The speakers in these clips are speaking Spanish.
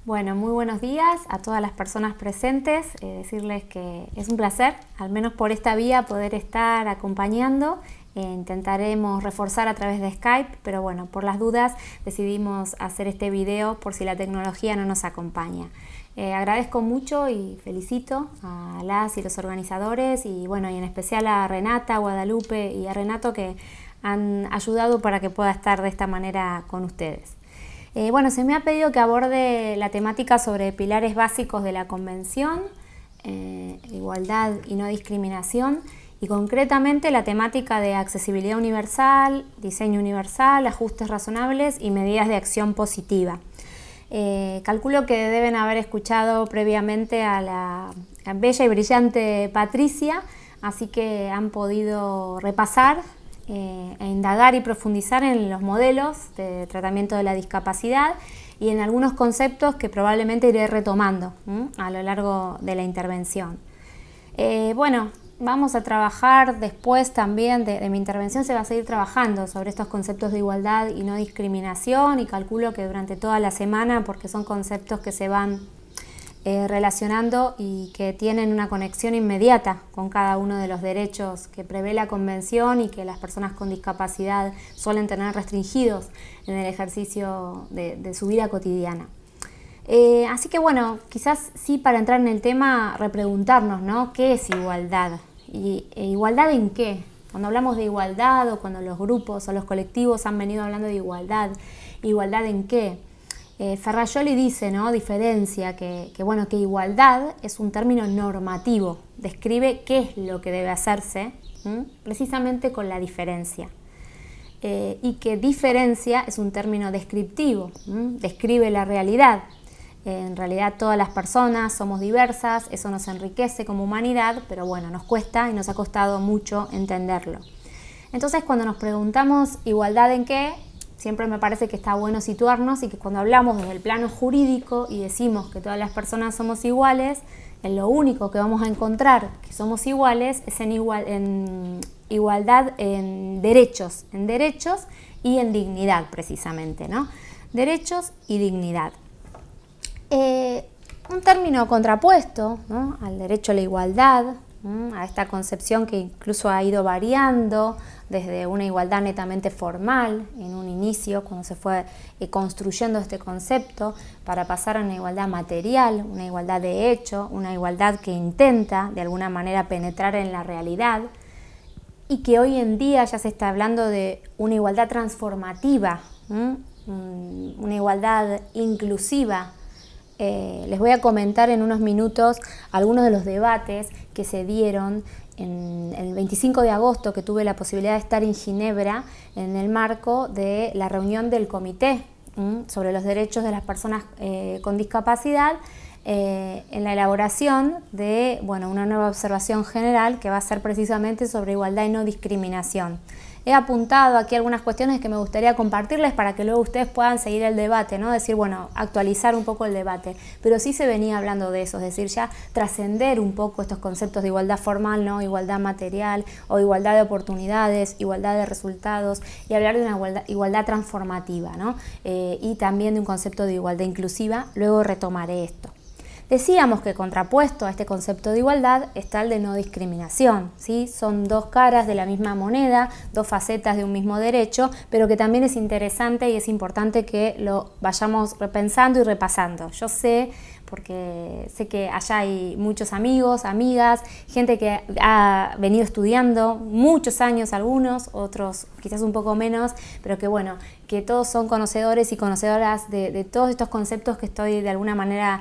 Bueno, muy buenos días a todas las personas presentes. Decirles que es un placer, al menos por esta vía, poder estar acompañando. Intentaremos reforzar a través de Skype, pero bueno, por las dudas decidimos hacer este video por si la tecnología no nos acompaña. Agradezco mucho y felicito a las y los organizadores y bueno, y en especial a Renata, a Guadalupe y a Renato que han ayudado para que pueda estar de esta manera con ustedes. Bueno, se me ha pedido que aborde la temática sobre pilares básicos de la Convención, igualdad y no discriminación, y concretamente la temática de accesibilidad universal, diseño universal, ajustes razonables y medidas de acción positiva. Calculo que deben haber escuchado previamente a la bella y brillante Patricia, así que han podido repasar e indagar y profundizar en los modelos de tratamiento de la discapacidad y en algunos conceptos que probablemente iré retomando a lo largo de la intervención. Bueno, vamos a trabajar después también de mi intervención, se va a seguir trabajando sobre estos conceptos de igualdad y no discriminación y calculo que durante toda la semana, porque son conceptos que se van relacionando y que tienen una conexión inmediata con cada uno de los derechos que prevé la Convención y que las personas con discapacidad suelen tener restringidos en el ejercicio de su vida cotidiana. Así que bueno, quizás sí para entrar en el tema repreguntarnos, ¿no? ¿Qué es igualdad? ¿Igualdad en qué? Cuando hablamos de igualdad o cuando los grupos o los colectivos han venido hablando de igualdad, ¿igualdad en qué? Ferrajoli dice, ¿no? Diferencia que igualdad es un término normativo, describe qué es lo que debe hacerse, precisamente con la diferencia. Y que diferencia es un término descriptivo, describe la realidad. En realidad todas las personas somos diversas, eso nos enriquece como humanidad, pero bueno, nos cuesta y nos ha costado mucho entenderlo. Entonces cuando nos preguntamos igualdad en qué, siempre me parece que está bueno situarnos y que cuando hablamos desde el plano jurídico y decimos que todas las personas somos iguales, en lo único que vamos a encontrar que somos iguales es en igualdad en derechos y en dignidad precisamente, ¿no? Derechos y dignidad. Un término contrapuesto, ¿no? Al derecho a la igualdad, a esta concepción que incluso ha ido variando desde una igualdad netamente formal en un inicio, cuando se fue construyendo este concepto, para pasar a una igualdad material, una igualdad de hecho, una igualdad que intenta de alguna manera penetrar en la realidad y que hoy en día ya se está hablando de una igualdad transformativa, una igualdad inclusiva. Les voy a comentar en unos minutos algunos de los debates que se dieron en el 25 de agosto, que tuve la posibilidad de estar en Ginebra en el marco de la reunión del Comité sobre los derechos de las personas con discapacidad, en la elaboración de una nueva observación general que va a ser precisamente sobre igualdad y no discriminación. He apuntado aquí algunas cuestiones que me gustaría compartirles para que luego ustedes puedan seguir el debate, ¿no? Decir, bueno, actualizar un poco el debate, pero sí se venía hablando de eso, es decir, ya trascender un poco estos conceptos de igualdad formal, ¿no? Igualdad material o igualdad de oportunidades, igualdad de resultados y hablar de una igualdad transformativa, ¿no? Y también de un concepto de igualdad inclusiva, luego retomaré esto. Decíamos que contrapuesto a este concepto de igualdad está el de no discriminación, ¿sí? Son dos caras de la misma moneda, dos facetas de un mismo derecho, pero que también es interesante y es importante que lo vayamos repensando y repasando. Yo sé, porque sé que allá hay muchos amigos, amigas, gente que ha venido estudiando muchos años algunos, otros quizás un poco menos, pero que bueno, que todos son conocedores y conocedoras de todos estos conceptos que estoy de alguna manera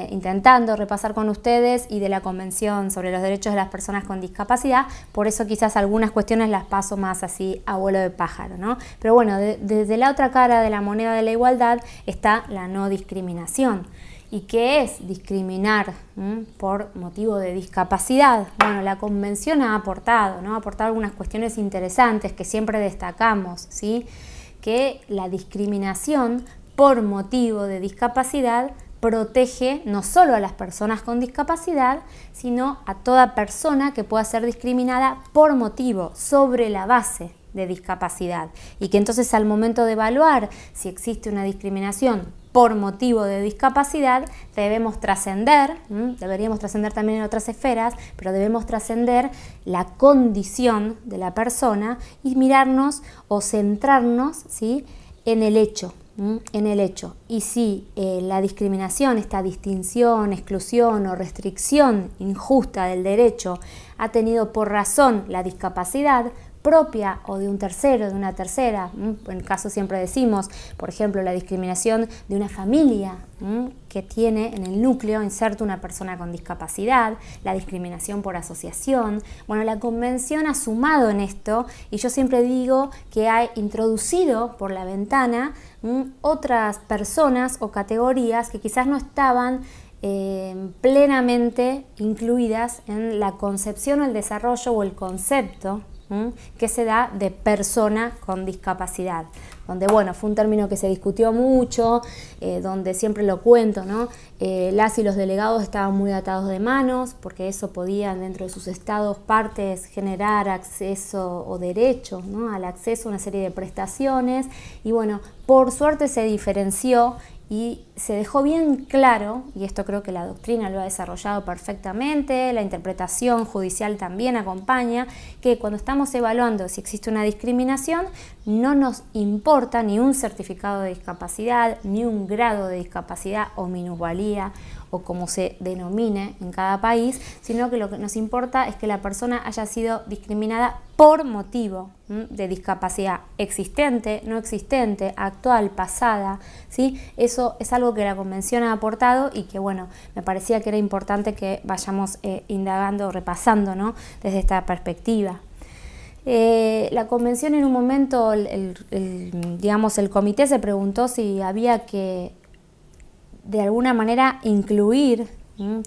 intentando repasar con ustedes y de la Convención sobre los Derechos de las Personas con Discapacidad, por eso quizás algunas cuestiones las paso más así a vuelo de pájaro, ¿no? Pero bueno, desde la otra cara de la moneda de la igualdad está la no discriminación. ¿Y qué es discriminar por motivo de discapacidad? Bueno, la Convención ha aportado, ¿no? Ha aportado algunas cuestiones interesantes que siempre destacamos, ¿sí? Que la discriminación por motivo de discapacidad protege no solo a las personas con discapacidad, sino a toda persona que pueda ser discriminada por motivo, sobre la base de discapacidad. Y que entonces al momento de evaluar si existe una discriminación por motivo de discapacidad, debemos trascender, deberíamos trascender también en otras esferas, pero debemos trascender la condición de la persona y mirarnos o centrarnos, ¿sí?, en el hecho. Y si la discriminación, esta distinción, exclusión o restricción injusta del derecho ha tenido por razón la discapacidad propia o de un tercero, de una tercera, en el caso siempre decimos, por ejemplo, la discriminación de una familia que tiene en el núcleo inserto una persona con discapacidad, la discriminación por asociación. Bueno, la Convención ha sumado en esto, y yo siempre digo que ha introducido por la ventana otras personas o categorías que quizás no estaban plenamente incluidas en la concepción o el desarrollo o el concepto que se da de persona con discapacidad, donde bueno, fue un término que se discutió mucho, donde siempre lo cuento, ¿no? Las y los delegados estaban muy atados de manos, porque eso podía dentro de sus estados partes generar acceso o derecho, ¿no?, al acceso a una serie de prestaciones, y bueno, por suerte se diferenció y se dejó bien claro, y esto creo que la doctrina lo ha desarrollado perfectamente, la interpretación judicial también acompaña, que cuando estamos evaluando si existe una discriminación, no nos importa ni un certificado de discapacidad, ni un grado de discapacidad o minusvalía, o como se denomine en cada país, sino que lo que nos importa es que la persona haya sido discriminada por motivo de discapacidad existente, no existente, actual, pasada, ¿sí? Eso es algo que la Convención ha aportado y que, bueno, me parecía que era importante que vayamos indagando, repasando, ¿no?, desde esta perspectiva. La Convención en un momento, digamos, el comité se preguntó si había que de alguna manera incluir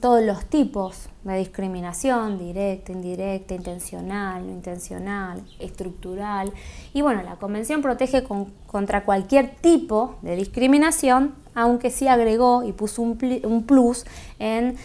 todos los tipos de discriminación, directa, indirecta, intencional, no intencional, estructural. Y bueno, la Convención protege contra cualquier tipo de discriminación, aunque sí agregó y puso un plus en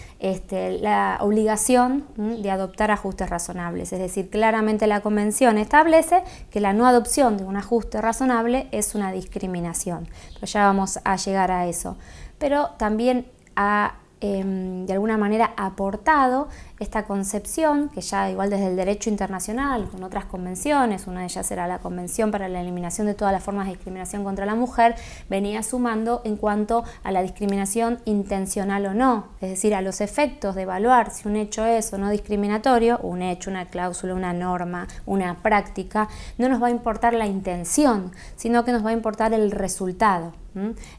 la obligación de adoptar ajustes razonables. Es decir, claramente la Convención establece que la no adopción de un ajuste razonable es una discriminación. Pero ya vamos a llegar a eso. Pero también ha de alguna manera aportado esta concepción que ya igual desde el derecho internacional con otras convenciones, una de ellas era la Convención para la Eliminación de todas las formas de discriminación contra la mujer, venía sumando en cuanto a la discriminación intencional o no, es decir, a los efectos de evaluar si un hecho es o no discriminatorio, un hecho, una cláusula, una norma, una práctica, no nos va a importar la intención, sino que nos va a importar el resultado.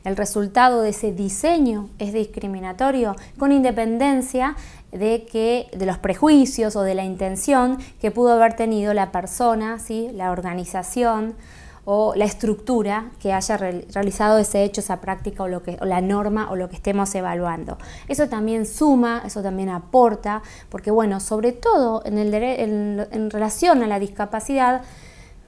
El resultado de ese diseño es discriminatorio con independencia de los prejuicios o de la intención que pudo haber tenido la persona, ¿sí?, la organización o la estructura que haya realizado ese hecho, esa práctica o la norma o lo que estemos evaluando. Eso también suma, eso también aporta, porque bueno, sobre todo en relación a la discapacidad,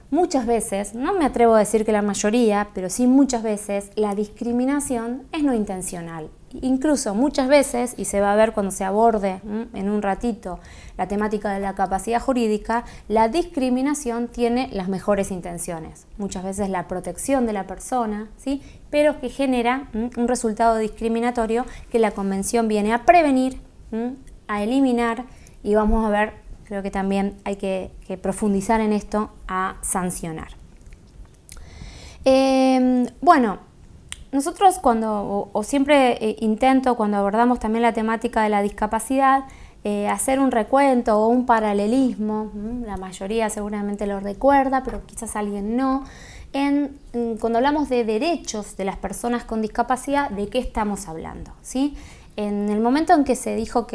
muchas veces, no me atrevo a decir que la mayoría, pero sí muchas veces, la discriminación es no intencional. Incluso muchas veces, y se va a ver cuando se aborde en un ratito la temática de la capacidad jurídica, la discriminación tiene las mejores intenciones. Muchas veces la protección de la persona, ¿sí?, pero que genera un resultado discriminatorio que la Convención viene a prevenir, a eliminar, y vamos a ver, creo que también hay que profundizar en esto, a sancionar. Bueno, nosotros siempre intento, cuando abordamos también la temática de la discapacidad, hacer un recuento o un paralelismo, la mayoría seguramente lo recuerda, pero quizás alguien no, cuando hablamos de derechos de las personas con discapacidad, ¿de qué estamos hablando? ¿Sí? En el momento en que se dijo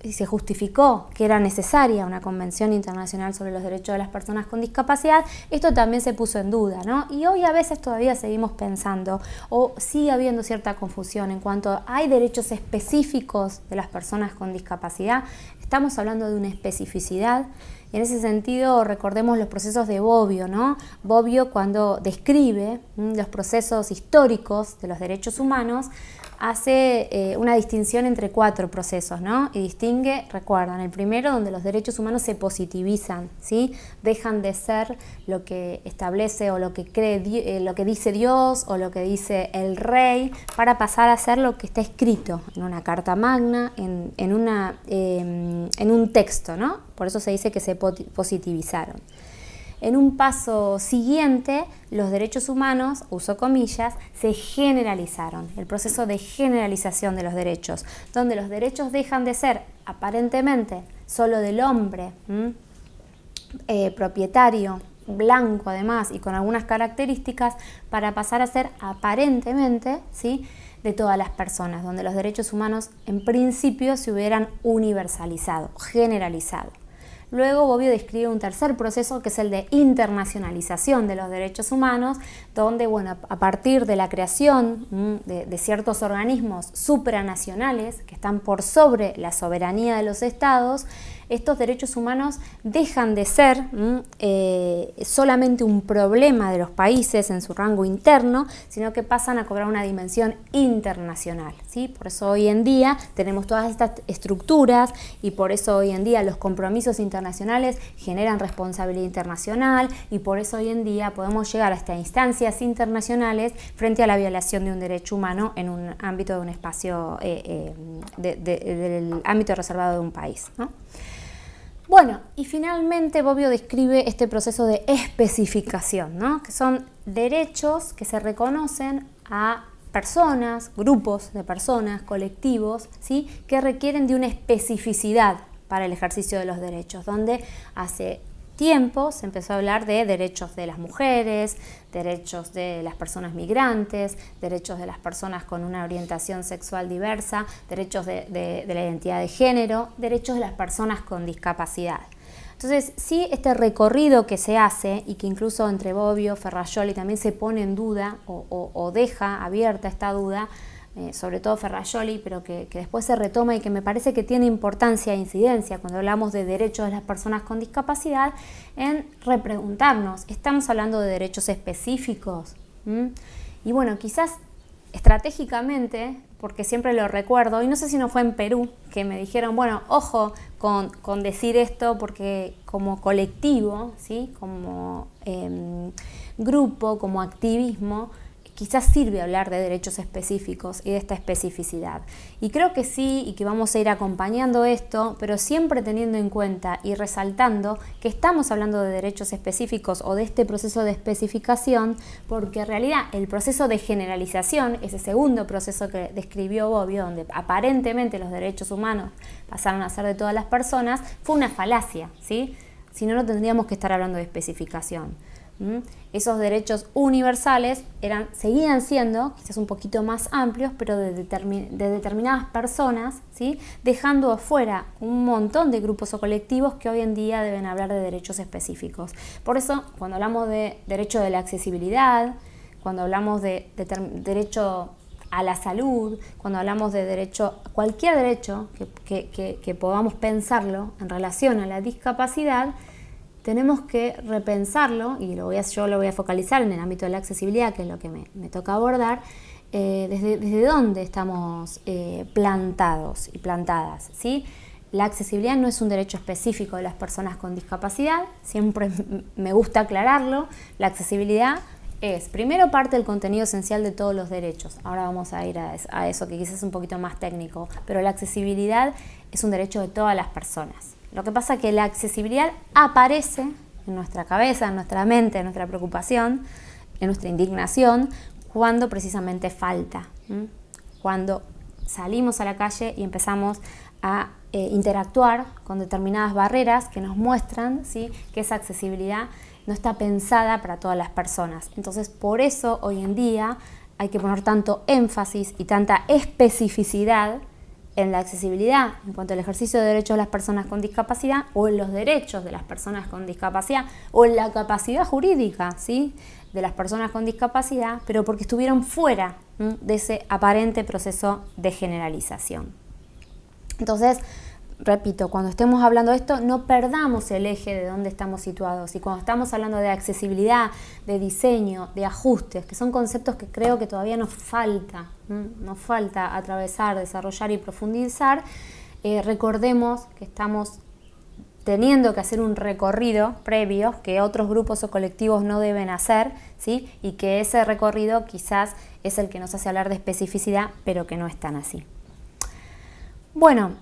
y se justificó que era necesaria una Convención Internacional sobre los Derechos de las Personas con Discapacidad, esto también se puso en duda, ¿no? Y hoy a veces todavía seguimos pensando, o sigue habiendo cierta confusión en cuanto a hay derechos específicos de las personas con discapacidad. Estamos hablando de una especificidad. Y en ese sentido, recordemos los procesos de Bobbio, ¿no? Bobbio, cuando describe los procesos históricos de los derechos humanos, hace una distinción entre 4 procesos, ¿no? Y distingue, recuerdan, el primero donde los derechos humanos se positivizan, ¿sí? Dejan de ser lo que establece o lo que cree, lo que dice Dios o lo que dice el rey, para pasar a ser lo que está escrito en una carta magna, en un texto, ¿no? Por eso se dice que se positivizaron. En un paso siguiente, los derechos humanos, uso comillas, se generalizaron, el proceso de generalización de los derechos, donde los derechos dejan de ser aparentemente solo del hombre, propietario, blanco además y con algunas características, para pasar a ser aparentemente, ¿sí?, de todas las personas, donde los derechos humanos en principio se hubieran universalizado, generalizado. Luego Bobbio describe un tercer proceso que es el de internacionalización de los derechos humanos, donde, bueno, a partir de la creación de ciertos organismos supranacionales que están por sobre la soberanía de los estados, estos derechos humanos dejan de ser solamente un problema de los países en su rango interno, sino que pasan a cobrar una dimensión internacional, ¿sí? Por eso hoy en día tenemos todas estas estructuras y por eso hoy en día los compromisos internacionales generan responsabilidad internacional y por eso hoy en día podemos llegar hasta instancias internacionales frente a la violación de un derecho humano en un ámbito de un espacio, del ámbito reservado de un país, ¿no? Bueno, y finalmente Bobbio describe este proceso de especificación, ¿no? Que son derechos que se reconocen a personas, grupos de personas, colectivos, ¿sí?, que requieren de una especificidad para el ejercicio de los derechos, donde hace tiempo se empezó a hablar de derechos de las mujeres, derechos de las personas migrantes, derechos de las personas con una orientación sexual diversa, derechos de la identidad de género, derechos de las personas con discapacidad. Entonces, sí, este recorrido que se hace y que incluso entre Bobbio, Ferrajoli también se pone en duda o deja abierta esta duda, sobre todo Ferrajoli, pero que después se retoma y que me parece que tiene importancia e incidencia cuando hablamos de derechos de las personas con discapacidad, en repreguntarnos, ¿estamos hablando de derechos específicos? Y bueno, quizás estratégicamente, porque siempre lo recuerdo, y no sé si no fue en Perú, que me dijeron, bueno, ojo con decir esto, porque como colectivo, ¿sí?, como grupo, como activismo, quizás sirve hablar de derechos específicos y de esta especificidad. Y creo que sí, y que vamos a ir acompañando esto, pero siempre teniendo en cuenta y resaltando que estamos hablando de derechos específicos o de este proceso de especificación, porque en realidad el proceso de generalización, ese segundo proceso que describió Bobbio, donde aparentemente los derechos humanos pasaron a ser de todas las personas, fue una falacia, ¿sí? Si no, no tendríamos que estar hablando de especificación. Esos derechos universales seguían siendo quizás un poquito más amplios, pero de determinadas personas, ¿sí?, dejando afuera un montón de grupos o colectivos que hoy en día deben hablar de derechos específicos. Por eso, cuando hablamos de derecho de la accesibilidad, cuando hablamos de derecho a la salud, cuando hablamos de derecho, cualquier derecho que podamos pensarlo en relación a la discapacidad, tenemos que repensarlo, y yo lo voy a focalizar en el ámbito de la accesibilidad, que es lo que me toca abordar, desde dónde estamos plantados y plantadas, ¿sí? La accesibilidad no es un derecho específico de las personas con discapacidad, siempre me gusta aclararlo. La accesibilidad es, primero, parte del contenido esencial de todos los derechos. Ahora vamos a ir a eso, que quizás es un poquito más técnico, pero la accesibilidad es un derecho de todas las personas. Lo que pasa es que la accesibilidad aparece en nuestra cabeza, en nuestra mente, en nuestra preocupación, en nuestra indignación, cuando precisamente falta, cuando salimos a la calle y empezamos a interactuar con determinadas barreras que nos muestran, ¿sí?, que esa accesibilidad no está pensada para todas las personas. Entonces, por eso hoy en día hay que poner tanto énfasis y tanta especificidad en la accesibilidad en cuanto al ejercicio de derechos de las personas con discapacidad, o en los derechos de las personas con discapacidad, o en la capacidad jurídica, ¿sí?, de las personas con discapacidad, pero porque estuvieron fuera de ese aparente proceso de generalización. Entonces, repito, cuando estemos hablando de esto, no perdamos el eje de dónde estamos situados. Y cuando estamos hablando de accesibilidad, de diseño, de ajustes, que son conceptos que creo que todavía nos falta atravesar, desarrollar y profundizar, recordemos que estamos teniendo que hacer un recorrido previo que otros grupos o colectivos no deben hacer, ¿sí? Y que ese recorrido quizás es el que nos hace hablar de especificidad, pero que no es tan así. Bueno,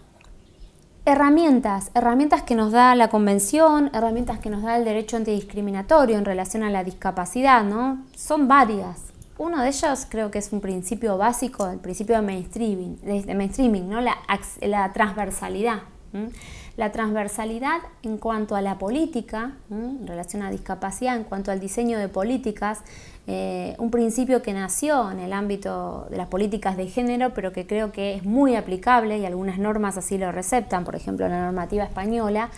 herramientas que nos da la Convención, herramientas que nos da el derecho antidiscriminatorio en relación a la discapacidad, ¿no? Son varias. Uno de ellos creo que es un principio básico, el principio de mainstreaming, ¿no? La transversalidad. La transversalidad en cuanto a la política, en relación a discapacidad, en cuanto al diseño de políticas, un principio que nació en el ámbito de las políticas de género, pero que creo que es muy aplicable y algunas normas así lo receptan, por ejemplo la normativa española,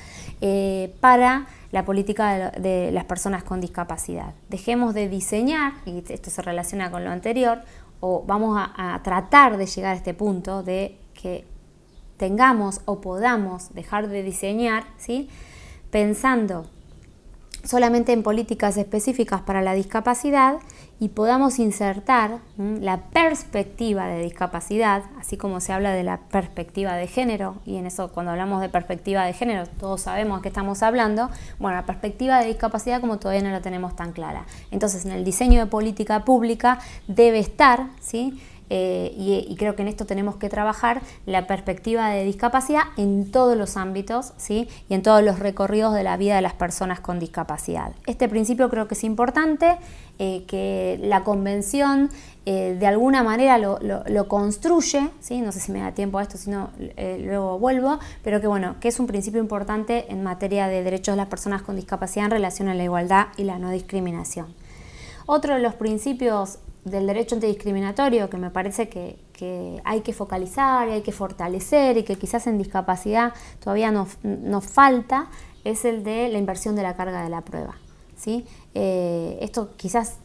para la política de las personas con discapacidad. Dejemos de diseñar, y esto se relaciona con lo anterior, o vamos a tratar de llegar a este punto de que tengamos o podamos dejar de diseñar, ¿sí? Pensando solamente en políticas específicas para la discapacidad y podamos insertar la perspectiva de discapacidad, así como se habla de la perspectiva de género, y en eso cuando hablamos de perspectiva de género todos sabemos a qué estamos hablando. Bueno, la perspectiva de discapacidad como todavía no la tenemos tan clara. Entonces en el diseño de política pública debe estar, ¿sí? Y creo que en esto tenemos que trabajar la perspectiva de discapacidad en todos los ámbitos, ¿sí? Y en todos los recorridos de la vida de las personas con discapacidad. Este principio creo que es importante, que la Convención de alguna manera lo construye, ¿sí? No sé si me da tiempo a esto, si no luego vuelvo, pero que bueno, que es un principio importante en materia de derechos de las personas con discapacidad en relación a la igualdad y la no discriminación. Otro de los principios del derecho antidiscriminatorio que me parece que hay que focalizar y hay que fortalecer y que quizás en discapacidad todavía nos falta es el de la inversión de la carga de la prueba, ¿sí? Esto quizás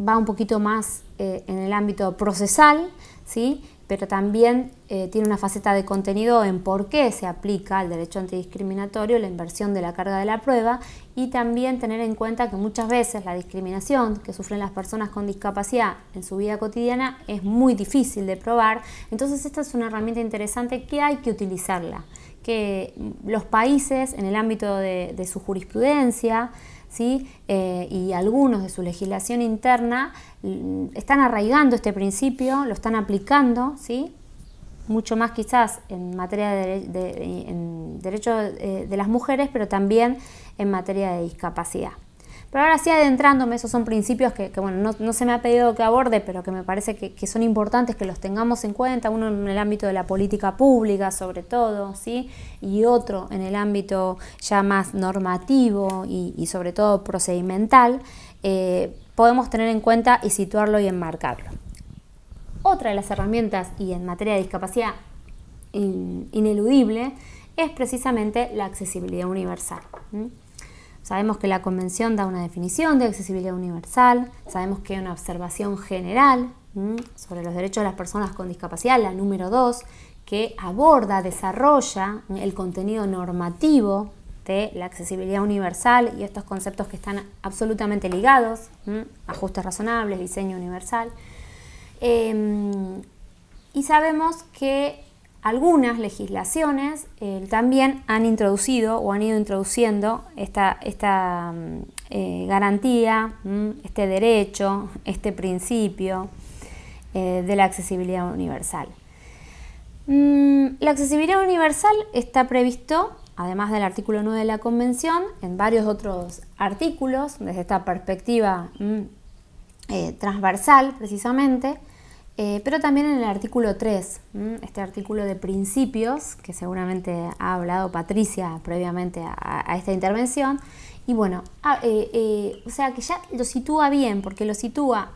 va un poquito más en el ámbito procesal, ¿sí? Pero también tiene una faceta de contenido en por qué se aplica el derecho antidiscriminatorio, la inversión de la carga de la prueba, y también tener en cuenta que muchas veces la discriminación que sufren las personas con discapacidad en su vida cotidiana es muy difícil de probar. Entonces esta es una herramienta interesante que hay que utilizarla, que los países en el ámbito de su jurisprudencia, ¿sí? Y algunos de su legislación interna están arraigando este principio, lo están aplicando, ¿sí? Mucho más quizás en materia en derecho de las mujeres, pero también en materia de discapacidad. Pero ahora sí, adentrándome, esos son principios que bueno, no se me ha pedido que aborde, pero que me parece que son importantes que los tengamos en cuenta, uno en el ámbito de la política pública sobre todo, ¿sí? Y otro en el ámbito ya más normativo y sobre todo procedimental, podemos tener en cuenta y situarlo y enmarcarlo. Otra de las herramientas, y en materia de discapacidad ineludible, es precisamente la accesibilidad universal. Sabemos que la Convención da una definición de accesibilidad universal, sabemos que hay una observación general sobre los derechos de las personas con discapacidad, la número 2, que aborda, desarrolla el contenido normativo de la accesibilidad universal y estos conceptos que están absolutamente ligados, ajustes razonables, diseño universal. Y sabemos que algunas legislaciones también han introducido o han ido introduciendo esta garantía, este derecho, este principio de la accesibilidad universal. La accesibilidad universal está previsto, además del artículo 9 de la Convención, en varios otros artículos, desde esta perspectiva transversal precisamente, pero también en el artículo 3, este artículo de principios, que seguramente ha hablado Patricia previamente a esta intervención, y bueno, o sea que ya lo sitúa bien, porque lo sitúa,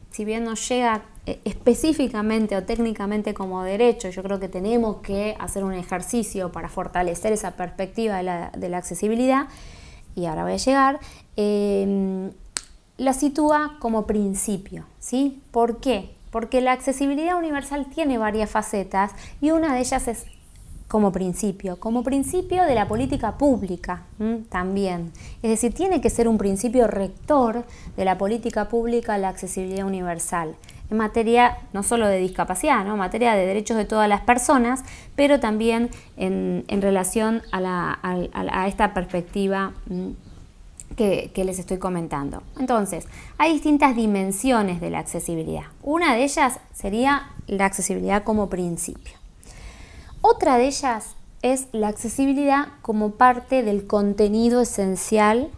si bien no llega específicamente o técnicamente como derecho, yo creo que tenemos que hacer un ejercicio para fortalecer esa perspectiva de la accesibilidad, y ahora voy a llegar, la sitúa como principio, ¿sí? ¿Por qué? Porque la accesibilidad universal tiene varias facetas y una de ellas es como principio de la política pública también. Es decir, tiene que ser un principio rector de la política pública la accesibilidad universal, en materia no solo de discapacidad, ¿no? En materia de derechos de todas las personas, pero también en relación a esta perspectiva que les estoy comentando. Entonces, hay distintas dimensiones de la accesibilidad. Una de ellas sería la accesibilidad como principio. Otra de ellas es la accesibilidad como parte del contenido esencial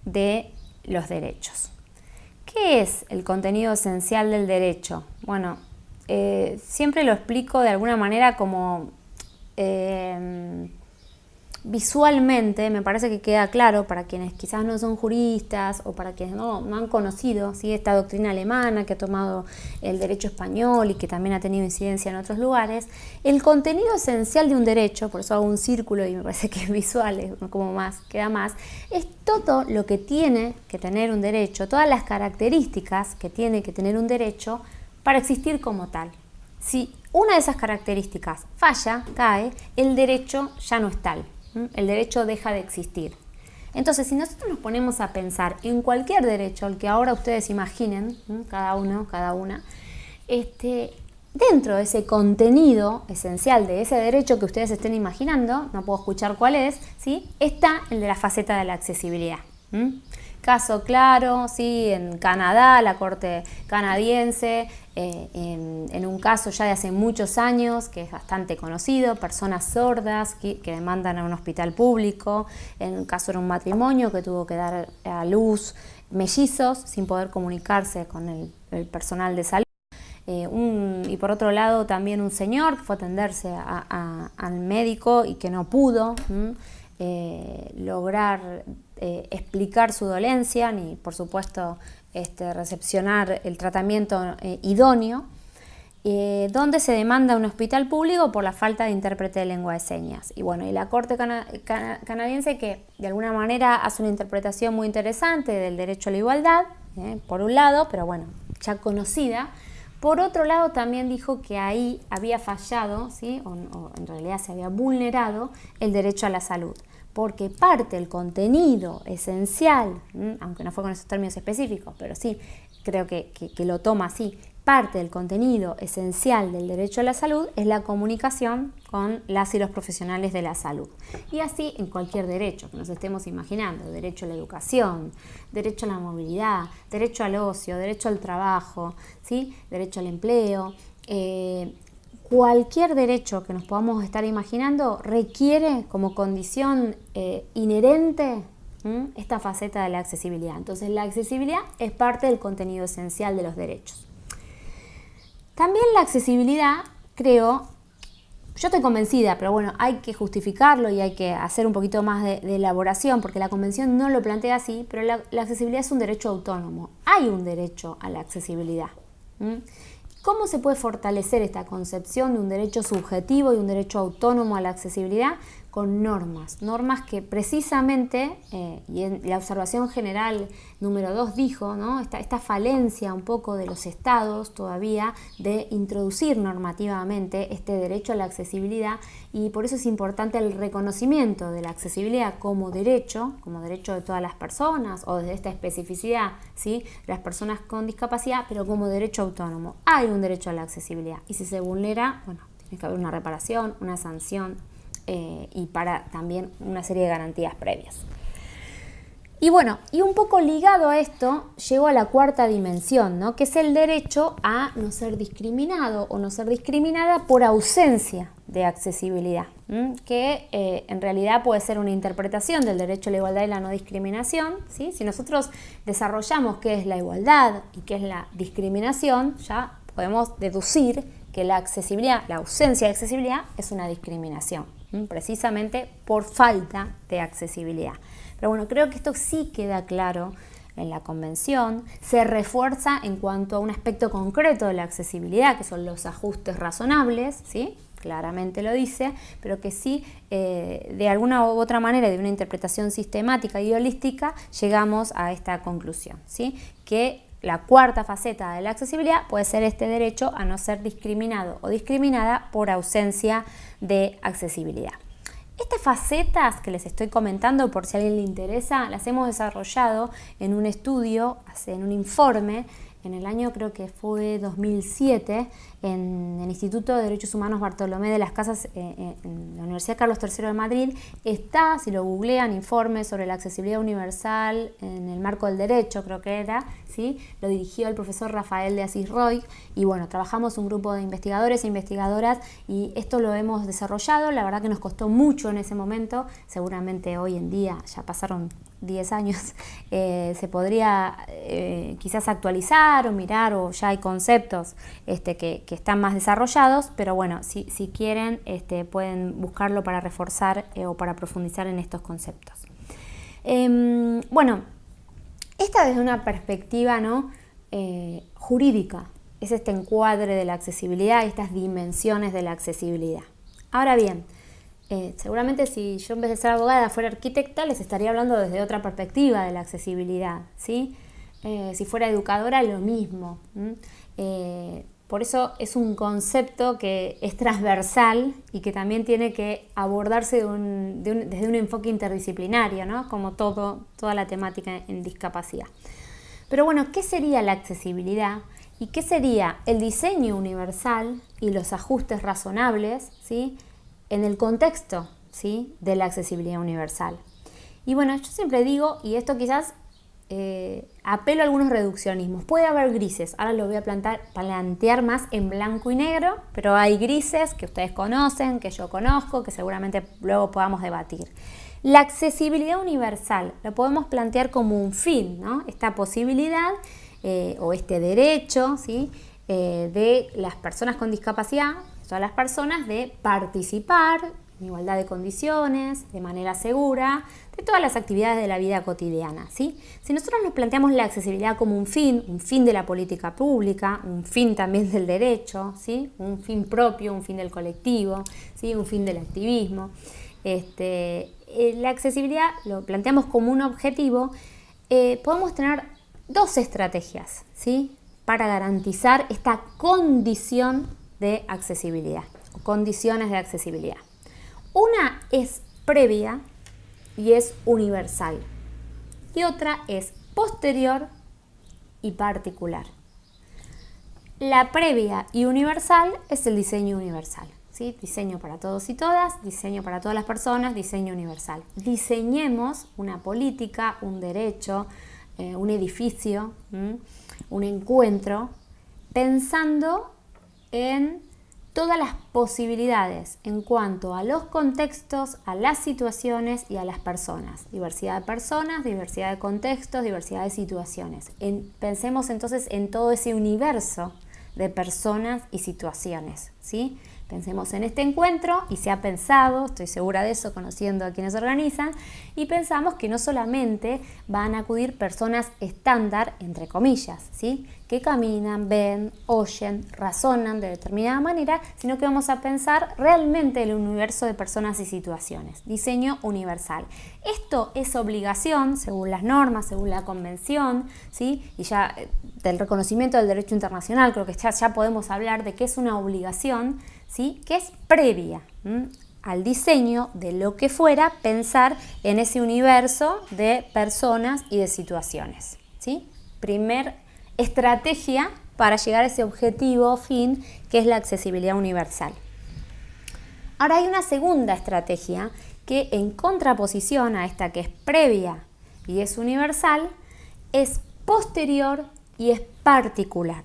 de los derechos. ¿Qué es el contenido esencial del derecho? Bueno, siempre lo explico de alguna manera como visualmente, me parece que queda claro para quienes quizás no son juristas o para quienes no han conocido, ¿sí?, esta doctrina alemana que ha tomado el derecho español y que también ha tenido incidencia en otros lugares. El contenido esencial de un derecho, por eso hago un círculo y me parece que es visual, es como más, queda más, es todo lo que tiene que tener un derecho, todas las características que tiene que tener un derecho para existir como tal. Si una de esas características falla, cae, el derecho ya no es tal. El derecho deja de existir. Entonces, si nosotros nos ponemos a pensar en cualquier derecho, el que ahora ustedes imaginen, cada uno, cada una, dentro de ese contenido esencial de ese derecho que ustedes estén imaginando, no puedo escuchar cuál es, ¿sí?, está el de la faceta de la accesibilidad. Caso claro, ¿sí?, en Canadá, la Corte canadiense, en un caso ya de hace muchos años, que es bastante conocido, personas sordas que demandan a un hospital público. En un caso era un matrimonio que tuvo que dar a luz mellizos sin poder comunicarse con el personal de salud. Y por otro lado también un señor que fue a atenderse al médico y que no pudo lograr explicar su dolencia ni por supuesto recepcionar el tratamiento idóneo, donde se demanda a un hospital público por la falta de intérprete de lengua de señas. Y bueno, y la Corte canadiense, que de alguna manera hace una interpretación muy interesante del derecho a la igualdad, por un lado, pero bueno, ya conocida. Por otro lado, también dijo que ahí había fallado, ¿sí?, o en realidad se había vulnerado el derecho a la salud, porque parte del contenido esencial, aunque no fue con esos términos específicos, pero sí creo que lo toma así, parte del contenido esencial del derecho a la salud es la comunicación con las y los profesionales de la salud. Y así en cualquier derecho que nos estemos imaginando: derecho a la educación, derecho a la movilidad, derecho al ocio, derecho al trabajo, ¿sí?, derecho al empleo. Cualquier derecho que nos podamos estar imaginando requiere como condición inherente esta faceta de la accesibilidad. Entonces, la accesibilidad es parte del contenido esencial de los derechos. También la accesibilidad, creo, yo estoy convencida, pero bueno, hay que justificarlo y hay que hacer un poquito más de elaboración, porque la Convención no lo plantea así, pero la accesibilidad es un derecho autónomo. Hay un derecho a la accesibilidad. ¿Cómo se puede fortalecer esta concepción de un derecho subjetivo y un derecho autónomo a la accesibilidad? Con normas que precisamente, y en la observación general número 2 dijo, ¿no?, esta falencia un poco de los estados todavía de introducir normativamente este derecho a la accesibilidad, y por eso es importante el reconocimiento de la accesibilidad como derecho de todas las personas, o desde esta especificidad, ¿sí?, de las personas con discapacidad, pero como derecho autónomo. Hay un derecho a la accesibilidad, y si se vulnera, bueno, tiene que haber una reparación, una sanción, y para también una serie de garantías previas. Y bueno, y un poco ligado a esto, llego a la cuarta dimensión, ¿no?, que es el derecho a no ser discriminado o no ser discriminada por ausencia de accesibilidad, que en realidad puede ser una interpretación del derecho a la igualdad y la no discriminación, ¿sí? Si nosotros desarrollamos qué es la igualdad y qué es la discriminación, ya podemos deducir que la accesibilidad, la ausencia de accesibilidad, es una discriminación, precisamente por falta de accesibilidad. Pero bueno, creo que esto sí queda claro en la Convención. Se refuerza en cuanto a un aspecto concreto de la accesibilidad, que son los ajustes razonables, ¿sí?, claramente lo dice, pero que sí, de alguna u otra manera, de una interpretación sistemática y holística, llegamos a esta conclusión, ¿sí?, que la cuarta faceta de la accesibilidad puede ser este derecho a no ser discriminado o discriminada por ausencia de accesibilidad. Estas facetas que les estoy comentando, por si a alguien le interesa, las hemos desarrollado en un estudio, en un informe, en el año creo que fue 2007, en el Instituto de Derechos Humanos Bartolomé de las Casas en la Universidad Carlos III de Madrid. Está, si lo googlean, informe sobre la accesibilidad universal en el marco del derecho, creo que era, ¿sí? Lo dirigió el profesor Rafael de Asís Roig y bueno, trabajamos un grupo de investigadores e investigadoras y esto lo hemos desarrollado. La verdad que nos costó mucho en ese momento, seguramente hoy en día ya pasaron 10 años, se podría quizás actualizar o mirar, o ya hay conceptos que están más desarrollados, pero bueno, si quieren pueden buscarlo para reforzar o para profundizar en estos conceptos. Bueno, esta desde una perspectiva, ¿no? Jurídica, es este encuadre de la accesibilidad, estas dimensiones de la accesibilidad. Ahora bien, seguramente si yo en vez de ser abogada fuera arquitecta, les estaría hablando desde otra perspectiva de la accesibilidad, ¿sí? Si fuera educadora, lo mismo. Por eso es un concepto que es transversal y que también tiene que abordarse desde un enfoque interdisciplinario, ¿no? Como toda la temática en discapacidad. Pero bueno, ¿qué sería la accesibilidad? ¿Y qué sería el diseño universal y los ajustes razonables, ¿sí? En el contexto, ¿sí? De la accesibilidad universal? Y bueno, yo siempre digo, y esto quizás apelo a algunos reduccionismos, puede haber grises, ahora lo voy a plantear más en blanco y negro, pero hay grises que ustedes conocen, que yo conozco, que seguramente luego podamos debatir. La accesibilidad universal lo podemos plantear como un fin, ¿no? Esta posibilidad o este derecho, ¿sí? De las personas con discapacidad, todas las personas, de participar en igualdad de condiciones, de manera segura, de todas las actividades de la vida cotidiana, ¿sí? Si nosotros nos planteamos la accesibilidad como un fin de la política pública, un fin también del derecho, ¿sí? Un fin propio, un fin del colectivo, ¿sí? Un fin del activismo. La accesibilidad lo planteamos como un objetivo, podemos tener dos estrategias, ¿sí? Para garantizar esta condición de accesibilidad, o condiciones de accesibilidad. Una es previa y es universal, y otra es posterior y particular. La previa y universal es el diseño universal, ¿sí? Diseño para todos y todas, diseño para todas las personas, diseño universal. Diseñemos una política, un derecho, un edificio, un encuentro, pensando en todas las posibilidades en cuanto a los contextos, a las situaciones y a las personas. Diversidad de personas, diversidad de contextos, diversidad de situaciones. Pensemos entonces en todo ese universo de personas y situaciones, ¿sí? Pensemos en este encuentro y se ha pensado, estoy segura de eso conociendo a quienes organizan, y pensamos que no solamente van a acudir personas estándar, entre comillas, ¿sí? Que caminan, ven, oyen, razonan de determinada manera, sino que vamos a pensar realmente el universo de personas y situaciones. Diseño universal. Esto es obligación, según las normas, según la convención, ¿sí? Y ya del reconocimiento del derecho internacional, creo que ya podemos hablar de que es una obligación, ¿sí? Que es previa al diseño de lo que fuera, pensar en ese universo de personas y de situaciones, ¿sí? Primer estrategia para llegar a ese objetivo fin que es la accesibilidad universal. Ahora hay una segunda estrategia que, en contraposición a esta que es previa y es universal, es posterior y es particular.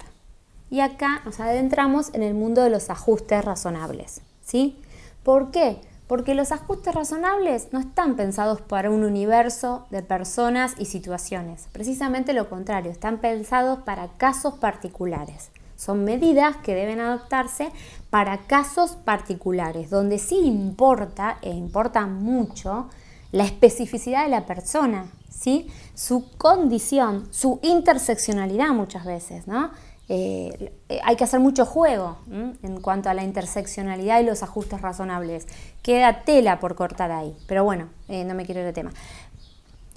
Y acá nos adentramos en el mundo de los ajustes razonables, ¿sí? ¿Por qué? Porque los ajustes razonables no están pensados para un universo de personas y situaciones. Precisamente lo contrario, están pensados para casos particulares. Son medidas que deben adoptarse para casos particulares, donde sí importa, e importa mucho, la especificidad de la persona, ¿sí? Su condición, su interseccionalidad muchas veces, ¿no? Hay que hacer mucho juego en cuanto a la interseccionalidad y los ajustes razonables. Queda tela por cortar ahí, pero bueno, no me quiero ir de tema.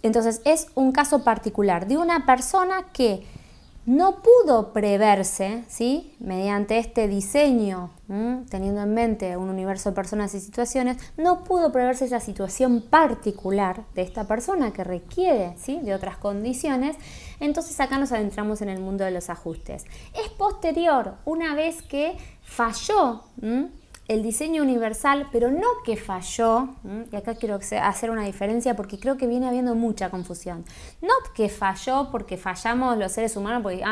Entonces es un caso particular de una persona que no pudo preverse, ¿sí? Mediante este diseño, teniendo en mente un universo de personas y situaciones, no pudo preverse esa situación particular de esta persona que requiere, ¿sí?, de otras condiciones. Entonces acá nos adentramos en el mundo de los ajustes. Es posterior, una vez que falló el diseño universal, pero no que falló, y acá quiero hacer una diferencia porque creo que viene habiendo mucha confusión. No que falló porque fallamos los seres humanos, porque,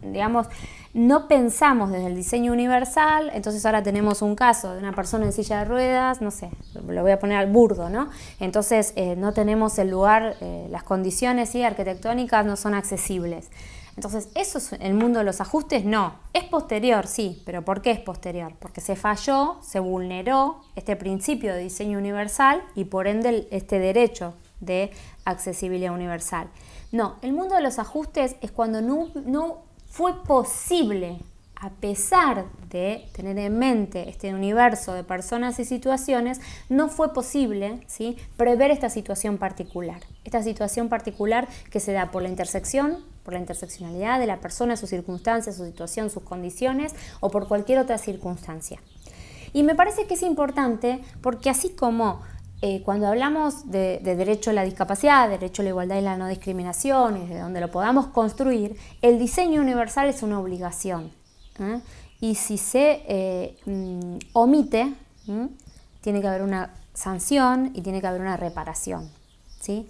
digamos, no pensamos desde el diseño universal, entonces ahora tenemos un caso de una persona en silla de ruedas, no sé, lo voy a poner al burdo, ¿no? Entonces no tenemos el lugar, las condiciones, ¿sí?, arquitectónicas no son accesibles. Entonces, ¿eso es el mundo de los ajustes? No. Es posterior, sí, pero ¿por qué es posterior? Porque se falló, se vulneró este principio de diseño universal y por ende este derecho de accesibilidad universal. No, el mundo de los ajustes es cuando no fue posible, a pesar de tener en mente este universo de personas y situaciones, no fue posible, ¿sí?, prever esta situación particular. Esta situación particular que se da por la interseccionalidad de la persona, sus circunstancias, su situación, sus condiciones o por cualquier otra circunstancia. Y me parece que es importante porque así como cuando hablamos de derecho a la discapacidad, derecho a la igualdad y la no discriminación, y de donde lo podamos construir, el diseño universal es una obligación. Y si se omite, tiene que haber una sanción y tiene que haber una reparación, ¿sí?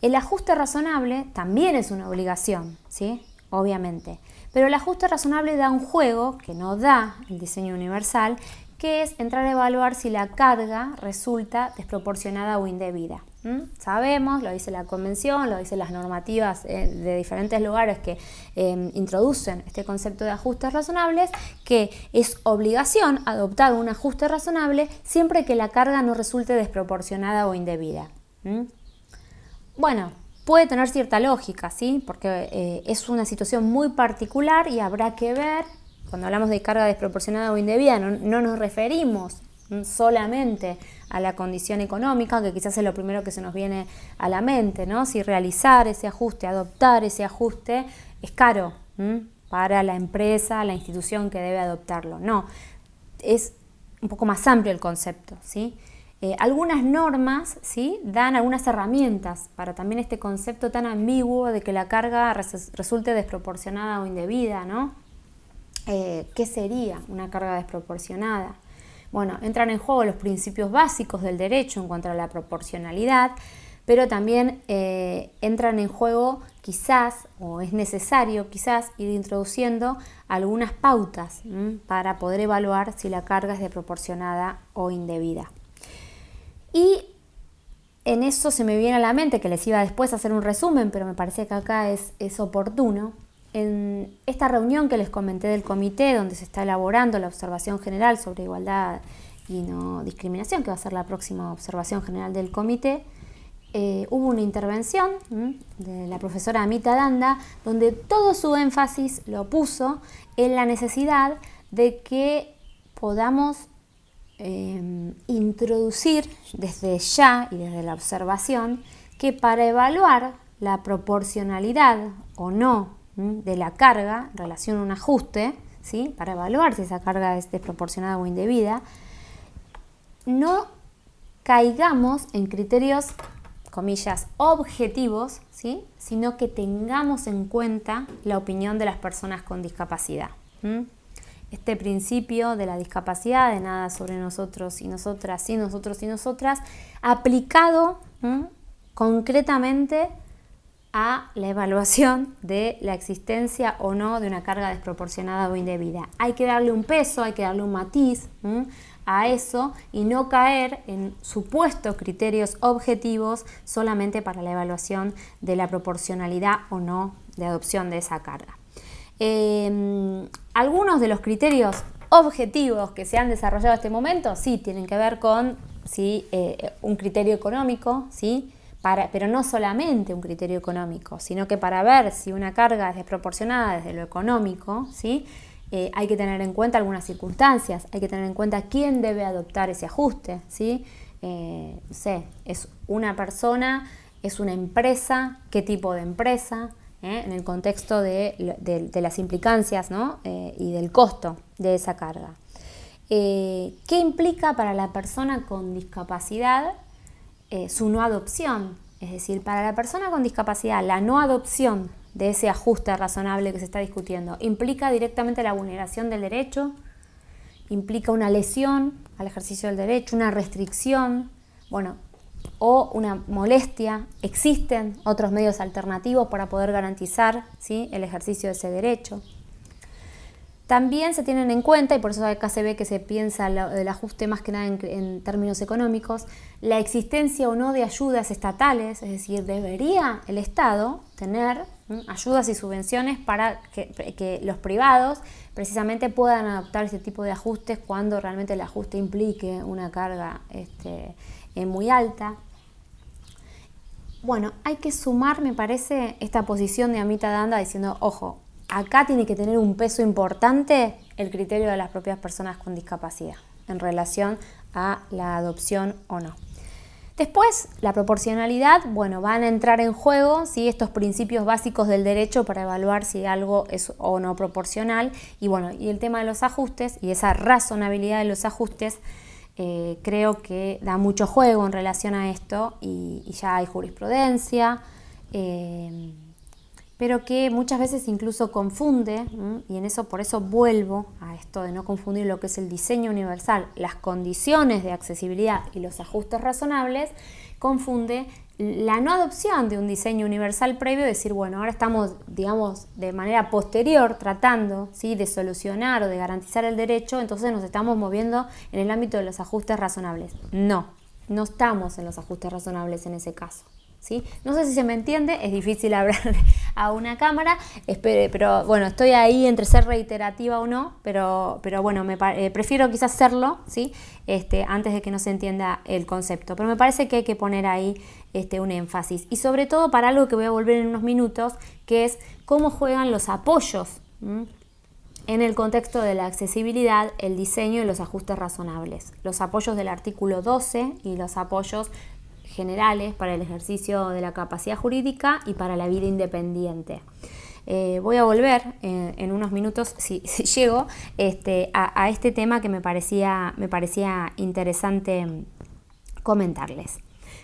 El ajuste razonable también es una obligación, ¿sí?, obviamente, pero el ajuste razonable da un juego que no da el diseño universal, que es entrar a evaluar si la carga resulta desproporcionada o indebida. Sabemos, lo dice la Convención, lo dicen las normativas de diferentes lugares que introducen este concepto de ajustes razonables, que es obligación adoptar un ajuste razonable siempre que la carga no resulte desproporcionada o indebida. Bueno, puede tener cierta lógica, ¿sí?, porque es una situación muy particular y habrá que ver, cuando hablamos de carga desproporcionada o indebida, no nos referimos solamente a la condición económica, que quizás es lo primero que se nos viene a la mente, ¿no? Si realizar ese ajuste, adoptar ese ajuste es caro para la empresa, la institución que debe adoptarlo. No, es un poco más amplio el concepto, ¿sí? Algunas normas, ¿sí?, dan algunas herramientas para también este concepto tan ambiguo de que la carga resulte desproporcionada o indebida, ¿no? ¿Qué sería una carga desproporcionada? Bueno, entran en juego los principios básicos del derecho en cuanto a la proporcionalidad, pero también entran en juego quizás, o es necesario quizás, ir introduciendo algunas pautas para poder evaluar si la carga es desproporcionada o indebida. Y en eso se me viene a la mente, que les iba después a hacer un resumen, pero me parece que acá es oportuno. En esta reunión que les comenté del comité, donde se está elaborando la observación general sobre igualdad y no discriminación, que va a ser la próxima observación general del comité, hubo una intervención de la profesora Amita Danda, donde todo su énfasis lo puso en la necesidad de que podamos introducir desde ya y desde la observación que para evaluar la proporcionalidad o no de la carga en relación a un ajuste, ¿sí?, para evaluar si esa carga es desproporcionada o indebida, no caigamos en criterios, comillas, objetivos, ¿sí?, sino que tengamos en cuenta la opinión de las personas con discapacidad. Este principio de la discapacidad, de nada sobre nosotros y nosotras, sin nosotros y nosotras, aplicado concretamente a la evaluación de la existencia o no de una carga desproporcionada o indebida. Hay que darle un peso, hay que darle un matiz a eso y no caer en supuestos criterios objetivos solamente para la evaluación de la proporcionalidad o no de adopción de esa carga. Algunos de los criterios objetivos que se han desarrollado en este momento sí tienen que ver con un criterio económico, ¿sí?, pero no solamente un criterio económico, sino que para ver si una carga es desproporcionada desde lo económico, ¿sí?, hay que tener en cuenta algunas circunstancias, hay que tener en cuenta quién debe adoptar ese ajuste, ¿sí? No sé, es una persona, es una empresa, qué tipo de empresa, en el contexto de las implicancias, ¿no? Y del costo de esa carga. ¿Qué implica para la persona con discapacidad su no adopción? Es decir, para la persona con discapacidad, la no adopción de ese ajuste razonable que se está discutiendo implica directamente la vulneración del derecho, implica una lesión al ejercicio del derecho, una restricción, o una molestia. Existen otros medios alternativos para poder garantizar, ¿sí?, el ejercicio de ese derecho. También se tienen en cuenta, y por eso acá se ve que se piensa el ajuste más que nada en términos económicos, la existencia o no de ayudas estatales, es decir, debería el Estado tener ayudas y subvenciones para que los privados precisamente puedan adoptar este tipo de ajustes cuando realmente el ajuste implique una carga muy alta. Bueno, hay que sumar, me parece, esta posición de Amita Dhanda diciendo, ojo, acá tiene que tener un peso importante el criterio de las propias personas con discapacidad en relación a la adopción o no. Después, la proporcionalidad, van a entrar en juego, ¿sí?, estos principios básicos del derecho para evaluar si algo es o no proporcional. Y el tema de los ajustes y esa razonabilidad de los ajustes, creo que da mucho juego en relación a esto y ya hay jurisprudencia, pero que muchas veces incluso confunde, y por eso vuelvo a esto de no confundir lo que es el diseño universal, las condiciones de accesibilidad y los ajustes razonables, confunde la no adopción de un diseño universal previo, decir, ahora estamos, digamos, de manera posterior tratando, ¿sí?, de solucionar o de garantizar el derecho, entonces nos estamos moviendo en el ámbito de los ajustes razonables. No estamos en los ajustes razonables en ese caso, ¿sí? No sé si se me entiende, es difícil hablar a una cámara, pero estoy ahí entre ser reiterativa o no, pero prefiero quizás serlo, ¿sí?, antes de que no se entienda el concepto. Pero me parece que hay que poner ahí un énfasis. Y sobre todo para algo que voy a volver en unos minutos, que es cómo juegan los apoyos en el contexto de la accesibilidad, el diseño y los ajustes razonables. Los apoyos del artículo 12 y los apoyos generales para el ejercicio de la capacidad jurídica y para la vida independiente. Voy a volver en unos minutos, si llego, a este tema que me parecía interesante comentarles.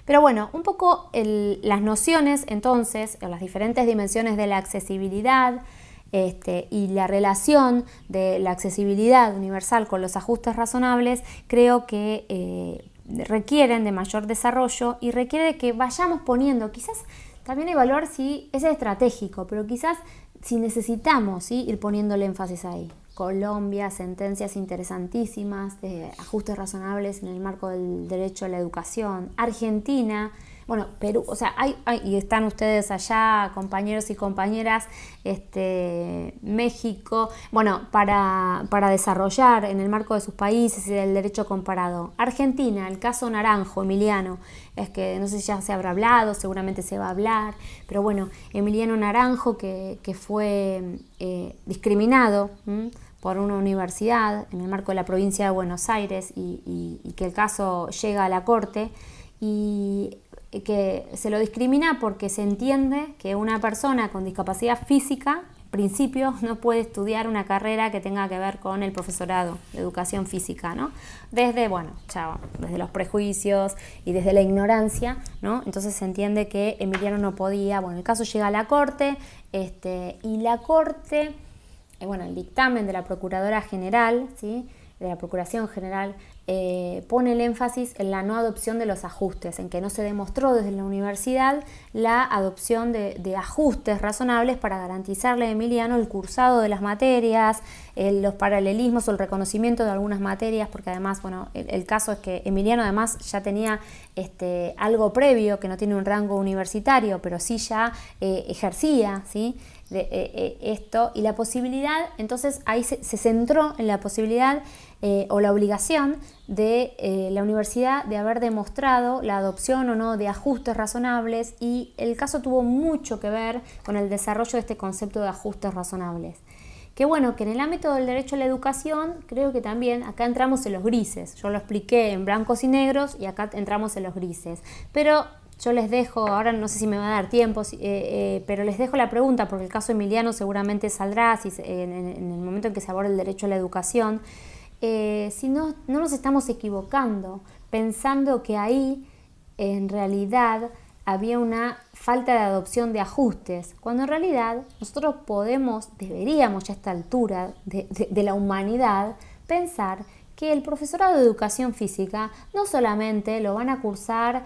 Pero un poco las nociones entonces, las diferentes dimensiones de la accesibilidad y la relación de la accesibilidad universal con los ajustes razonables, creo que requieren de mayor desarrollo y requiere de que vayamos poniendo, quizás también evaluar si es estratégico, pero quizás si necesitamos, ¿sí?, ir poniendo el énfasis ahí. Colombia, sentencias interesantísimas de ajustes razonables en el marco del derecho a la educación. Argentina, Perú, y están ustedes allá, compañeros y compañeras, México, para desarrollar en el marco de sus países y del derecho comparado. Argentina, el caso Naranjo, Emiliano, es que no sé si ya se habrá hablado, seguramente se va a hablar, pero Emiliano Naranjo que fue discriminado por una universidad en el marco de la provincia de Buenos Aires y que el caso llega a la corte y que se lo discrimina porque se entiende que una persona con discapacidad física, en principio, no puede estudiar una carrera que tenga que ver con el profesorado de educación física, ¿no? Desde los prejuicios y desde la ignorancia, ¿no? Entonces se entiende que Emiliano no podía. El caso llega a la corte, y la corte, el dictamen de la Procuradora General, ¿sí?, de la Procuración General, pone el énfasis en la no adopción de los ajustes, en que no se demostró desde la universidad la adopción de ajustes razonables para garantizarle a Emiliano el cursado de las materias, los paralelismos o el reconocimiento de algunas materias, porque además, el caso es que Emiliano además ya tenía algo previo, que no tiene un rango universitario, pero sí ya ejercía, ¿sí?, esto, y la posibilidad, entonces ahí se centró en la posibilidad o la obligación de la universidad de haber demostrado la adopción o no de ajustes razonables, y el caso tuvo mucho que ver con el desarrollo de este concepto de ajustes razonables. Que en el ámbito del derecho a la educación, creo que también acá entramos en los grises. Yo lo expliqué en blancos y negros y acá entramos en los grises. Pero yo les dejo, ahora no sé si me va a dar tiempo, pero les dejo la pregunta, porque el caso Emiliano seguramente saldrá en el momento en que se aborde el derecho a la educación. Si no nos estamos equivocando, pensando que ahí en realidad había una falta de adopción de ajustes, cuando en realidad nosotros deberíamos ya a esta altura de la humanidad, pensar que el profesorado de educación física no solamente lo van a cursar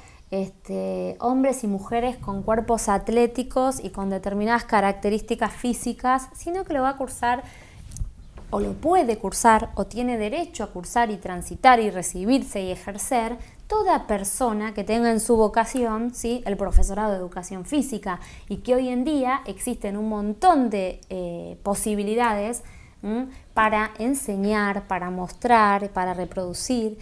hombres y mujeres con cuerpos atléticos y con determinadas características físicas, sino que lo va a cursar o lo puede cursar o tiene derecho a cursar y transitar y recibirse y ejercer toda persona que tenga en su vocación, ¿sí?, el profesorado de educación física, y que hoy en día existen un montón de posibilidades para enseñar, para mostrar, para reproducir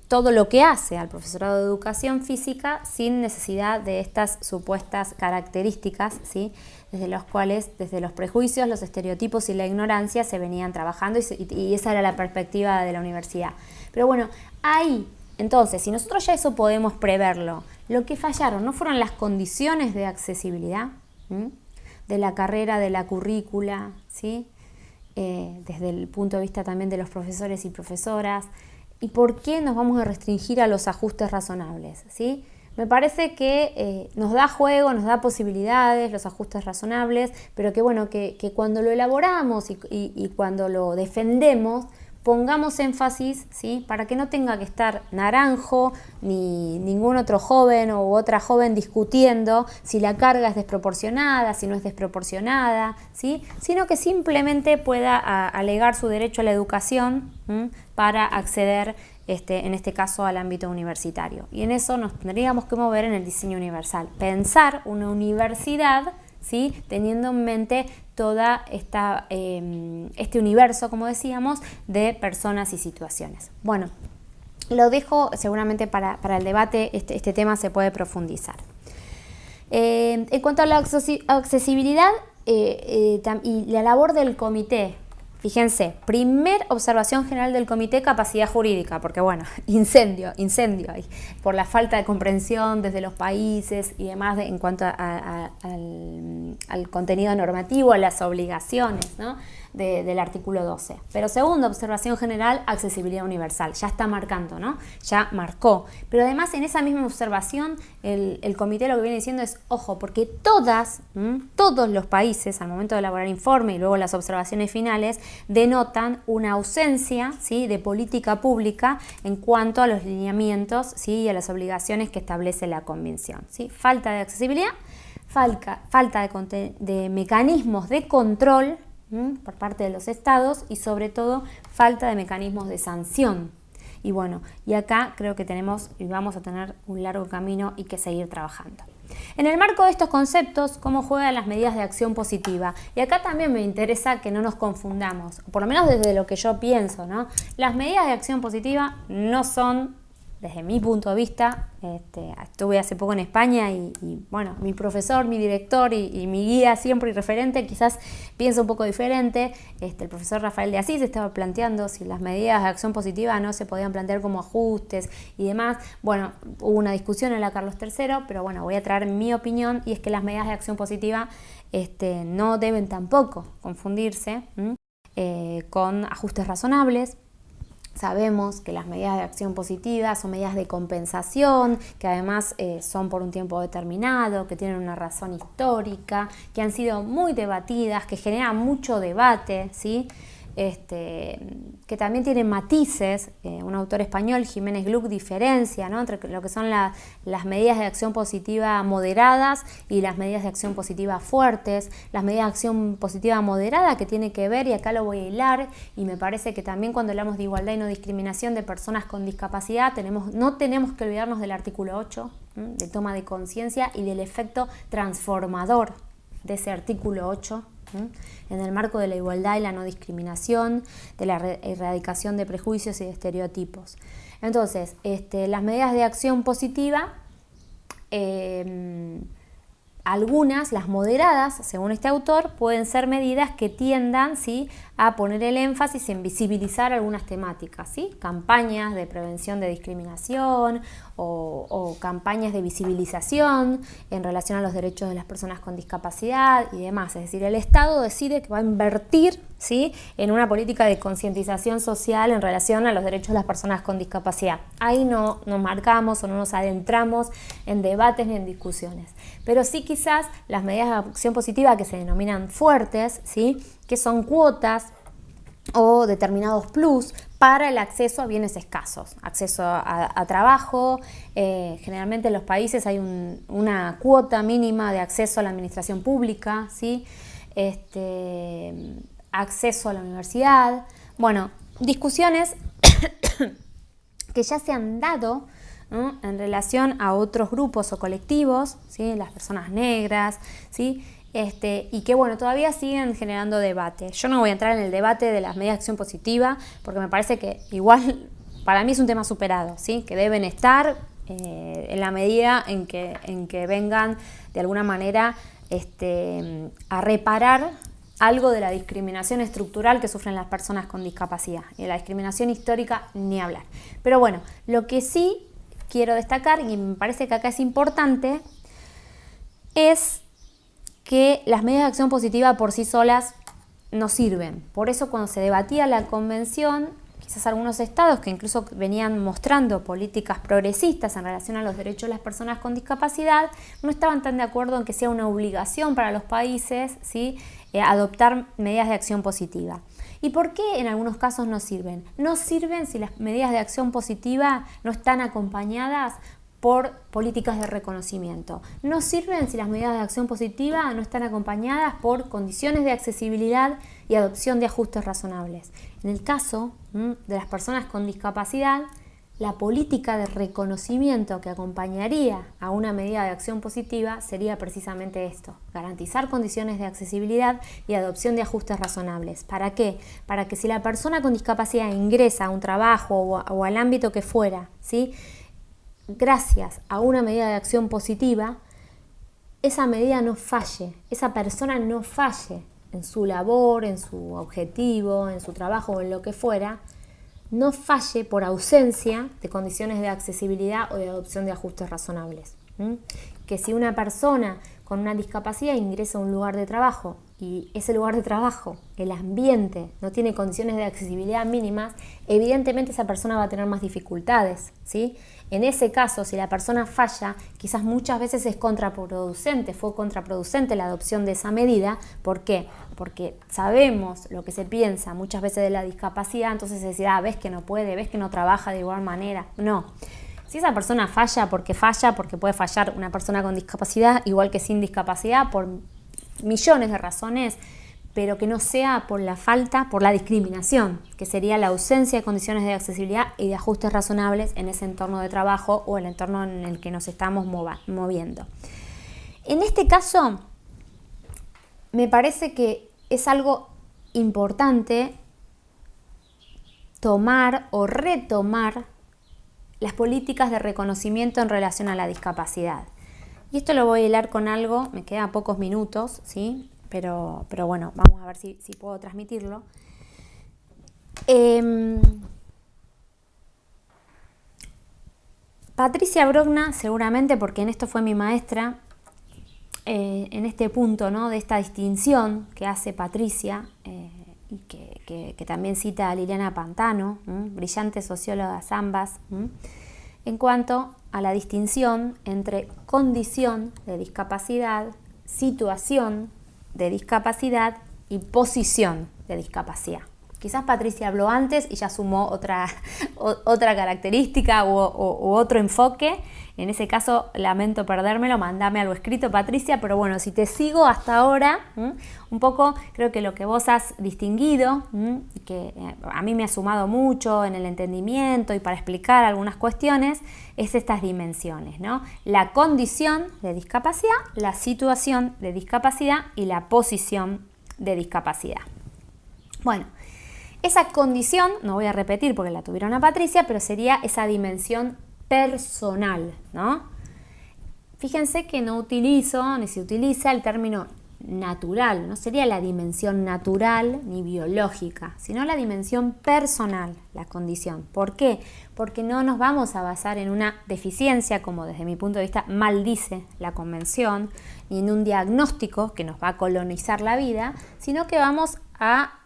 todo lo que hace al profesorado de educación física sin necesidad de estas supuestas características, ¿sí?, desde los cuales, desde los prejuicios, los estereotipos y la ignorancia se venían trabajando y esa era la perspectiva de la universidad. Pero bueno, ahí, entonces, si nosotros ya eso podemos preverlo, lo que fallaron no fueron las condiciones de accesibilidad de la carrera, de la currícula, ¿sí?, desde el punto de vista también de los profesores y profesoras, y por qué nos vamos a restringir a los ajustes razonables, ¿sí? Me parece que nos da juego, nos da posibilidades, los ajustes razonables, pero que bueno, que cuando lo elaboramos y cuando lo defendemos, pongamos énfasis, ¿sí?, para que no tenga que estar Naranjo ni ningún otro joven o otra joven discutiendo si la carga es desproporcionada, si no es desproporcionada, ¿sí?, sino que simplemente pueda alegar su derecho a la educación para acceder en este caso al ámbito universitario. Y en eso nos tendríamos que mover en el diseño universal, pensar una universidad, ¿sí?, teniendo en mente toda este universo, como decíamos, de personas y situaciones. Bueno, lo dejo seguramente para el debate, este tema se puede profundizar. En cuanto a la accesibilidad y la labor del comité, fíjense, primer observación general del comité, capacidad jurídica, porque bueno, incendio ahí, por la falta de comprensión desde los países y demás en cuanto al contenido normativo, a las obligaciones, ¿no?, del artículo 12. Pero segunda observación general, accesibilidad universal, ya está marcando, ¿no?, ya marcó. Pero además en esa misma observación el comité lo que viene diciendo es, ojo, porque todos los países al momento de elaborar informe y luego las observaciones finales denotan una ausencia, ¿sí?, de política pública en cuanto a los lineamientos, ¿sí?, y a las obligaciones que establece la convención, ¿sí? Falta de accesibilidad, falta de mecanismos de control por parte de los estados y sobre todo falta de mecanismos de sanción. Y bueno, y acá creo que tenemos y vamos a tener un largo camino y que seguir trabajando. En el marco de estos conceptos, ¿cómo juegan las medidas de acción positiva? Y acá también me interesa que no nos confundamos, por lo menos desde lo que yo pienso, ¿no? Las medidas de acción positiva no son, desde mi punto de vista, estuve hace poco en España y bueno, mi profesor, mi director y mi guía siempre y referente quizás piensa un poco diferente. El profesor Rafael de Asís estaba planteando si las medidas de acción positiva no se podían plantear como ajustes y demás. Bueno, hubo una discusión en la Carlos III, pero bueno, voy a traer mi opinión y es que las medidas de acción positiva no deben tampoco confundirse con ajustes razonables. Sabemos que las medidas de acción positiva son medidas de compensación, que además son por un tiempo determinado, que tienen una razón histórica, que han sido muy debatidas, que generan mucho debate, ¿sí? Que también tienen matices. Un autor español, Jiménez Gluck, diferencia, ¿no?, entre lo que son las medidas de acción positiva moderadas y las medidas de acción positiva fuertes. Las medidas de acción positiva moderada, que tiene que ver, y acá lo voy a hilar, y me parece que también cuando hablamos de igualdad y no discriminación de personas con discapacidad, no tenemos que olvidarnos del artículo 8, de toma de conciencia y del efecto transformador de ese artículo 8, en el marco de la igualdad y la no discriminación, de la erradicación de prejuicios y de estereotipos. Entonces, las medidas de acción positiva, algunas, las moderadas, según este autor, pueden ser medidas que tiendan, ¿sí?, a poner el énfasis en visibilizar algunas temáticas, ¿sí?, campañas de prevención de discriminación o campañas de visibilización en relación a los derechos de las personas con discapacidad y demás. Es decir, el Estado decide que va a invertir, ¿sí?, en una política de concientización social en relación a los derechos de las personas con discapacidad. Ahí no nos marcamos o no nos adentramos en debates ni en discusiones. Pero sí quizás las medidas de acción positiva que se denominan fuertes, ¿sí?, que son cuotas o determinados plus para el acceso a bienes escasos, acceso a trabajo. Generalmente en los países hay una cuota mínima de acceso a la administración pública, ¿sí?, acceso a la universidad. Bueno, discusiones que ya se han dado, ¿no?, en relación a otros grupos o colectivos, ¿sí?, las personas negras, ¿sí?, y que bueno, todavía siguen generando debate. Yo no voy a entrar en el debate de las medidas de acción positiva porque me parece que igual para mí es un tema superado, ¿sí?, que deben estar en la medida en que vengan de alguna manera a reparar algo de la discriminación estructural que sufren las personas con discapacidad. Y de la discriminación histórica ni hablar. Pero bueno, lo que sí quiero destacar, y me parece que acá es importante, es que las medidas de acción positiva por sí solas no sirven. Por eso cuando se debatía la convención, quizás algunos estados que incluso venían mostrando políticas progresistas en relación a los derechos de las personas con discapacidad, no estaban tan de acuerdo en que sea una obligación para los países, ¿sí?, adoptar medidas de acción positiva. ¿Y por qué en algunos casos no sirven? No sirven si las medidas de acción positiva no están acompañadas por políticas de reconocimiento. No sirven si las medidas de acción positiva no están acompañadas por condiciones de accesibilidad y adopción de ajustes razonables. En el caso de las personas con discapacidad, la política de reconocimiento que acompañaría a una medida de acción positiva sería precisamente esto: garantizar condiciones de accesibilidad y adopción de ajustes razonables. ¿Para qué? Para que si la persona con discapacidad ingresa a un trabajo o al ámbito que fuera, ¿sí?, gracias a una medida de acción positiva, esa medida no falle, esa persona no falle en su labor, en su objetivo, en su trabajo o en lo que fuera, no falle por ausencia de condiciones de accesibilidad o de adopción de ajustes razonables. Que si una persona con una discapacidad ingresa a un lugar de trabajo y ese lugar de trabajo, el ambiente, no tiene condiciones de accesibilidad mínimas, evidentemente esa persona va a tener más dificultades, ¿sí? En ese caso, si la persona falla, quizás muchas veces es contraproducente, fue contraproducente la adopción de esa medida. ¿Por qué? Porque sabemos lo que se piensa muchas veces de la discapacidad, entonces se dice, ves que no puede, ves que no trabaja de igual manera. No. Si esa persona falla, porque puede fallar una persona con discapacidad, igual que sin discapacidad, por millones de razones, pero que no sea por la falta, por la discriminación, que sería la ausencia de condiciones de accesibilidad y de ajustes razonables en ese entorno de trabajo o el entorno en el que nos estamos moviendo. En este caso, me parece que es algo importante tomar o retomar las políticas de reconocimiento en relación a la discapacidad. Y esto lo voy a hilar con algo, me quedan pocos minutos, ¿sí? Pero bueno, vamos a ver si puedo transmitirlo. Patricia Brogna, seguramente, porque en esto fue mi maestra, en este punto, ¿no?, de esta distinción que hace Patricia, y que también cita a Liliana Pantano, brillantes sociólogas ambas, en cuanto a la distinción entre condición de discapacidad, situación de discapacidad y posición de discapacidad. Quizás Patricia habló antes y ya sumó otra característica u otro enfoque. En ese caso, lamento perdérmelo, mandame algo escrito, Patricia, pero bueno, si te sigo hasta ahora, un poco creo que lo que vos has distinguido, que a mí me ha sumado mucho en el entendimiento y para explicar algunas cuestiones, es estas dimensiones, ¿no? La condición de discapacidad, la situación de discapacidad y la posición de discapacidad. Bueno, esa condición, no voy a repetir porque la tuvieron a Patricia, pero sería esa dimensión personal, ¿no? Fíjense que no utilizo ni se utiliza el término natural, no sería la dimensión natural ni biológica, sino la dimensión personal, la condición. ¿Por qué? Porque no nos vamos a basar en una deficiencia, como desde mi punto de vista mal dice la convención, ni en un diagnóstico que nos va a colonizar la vida, sino que vamos a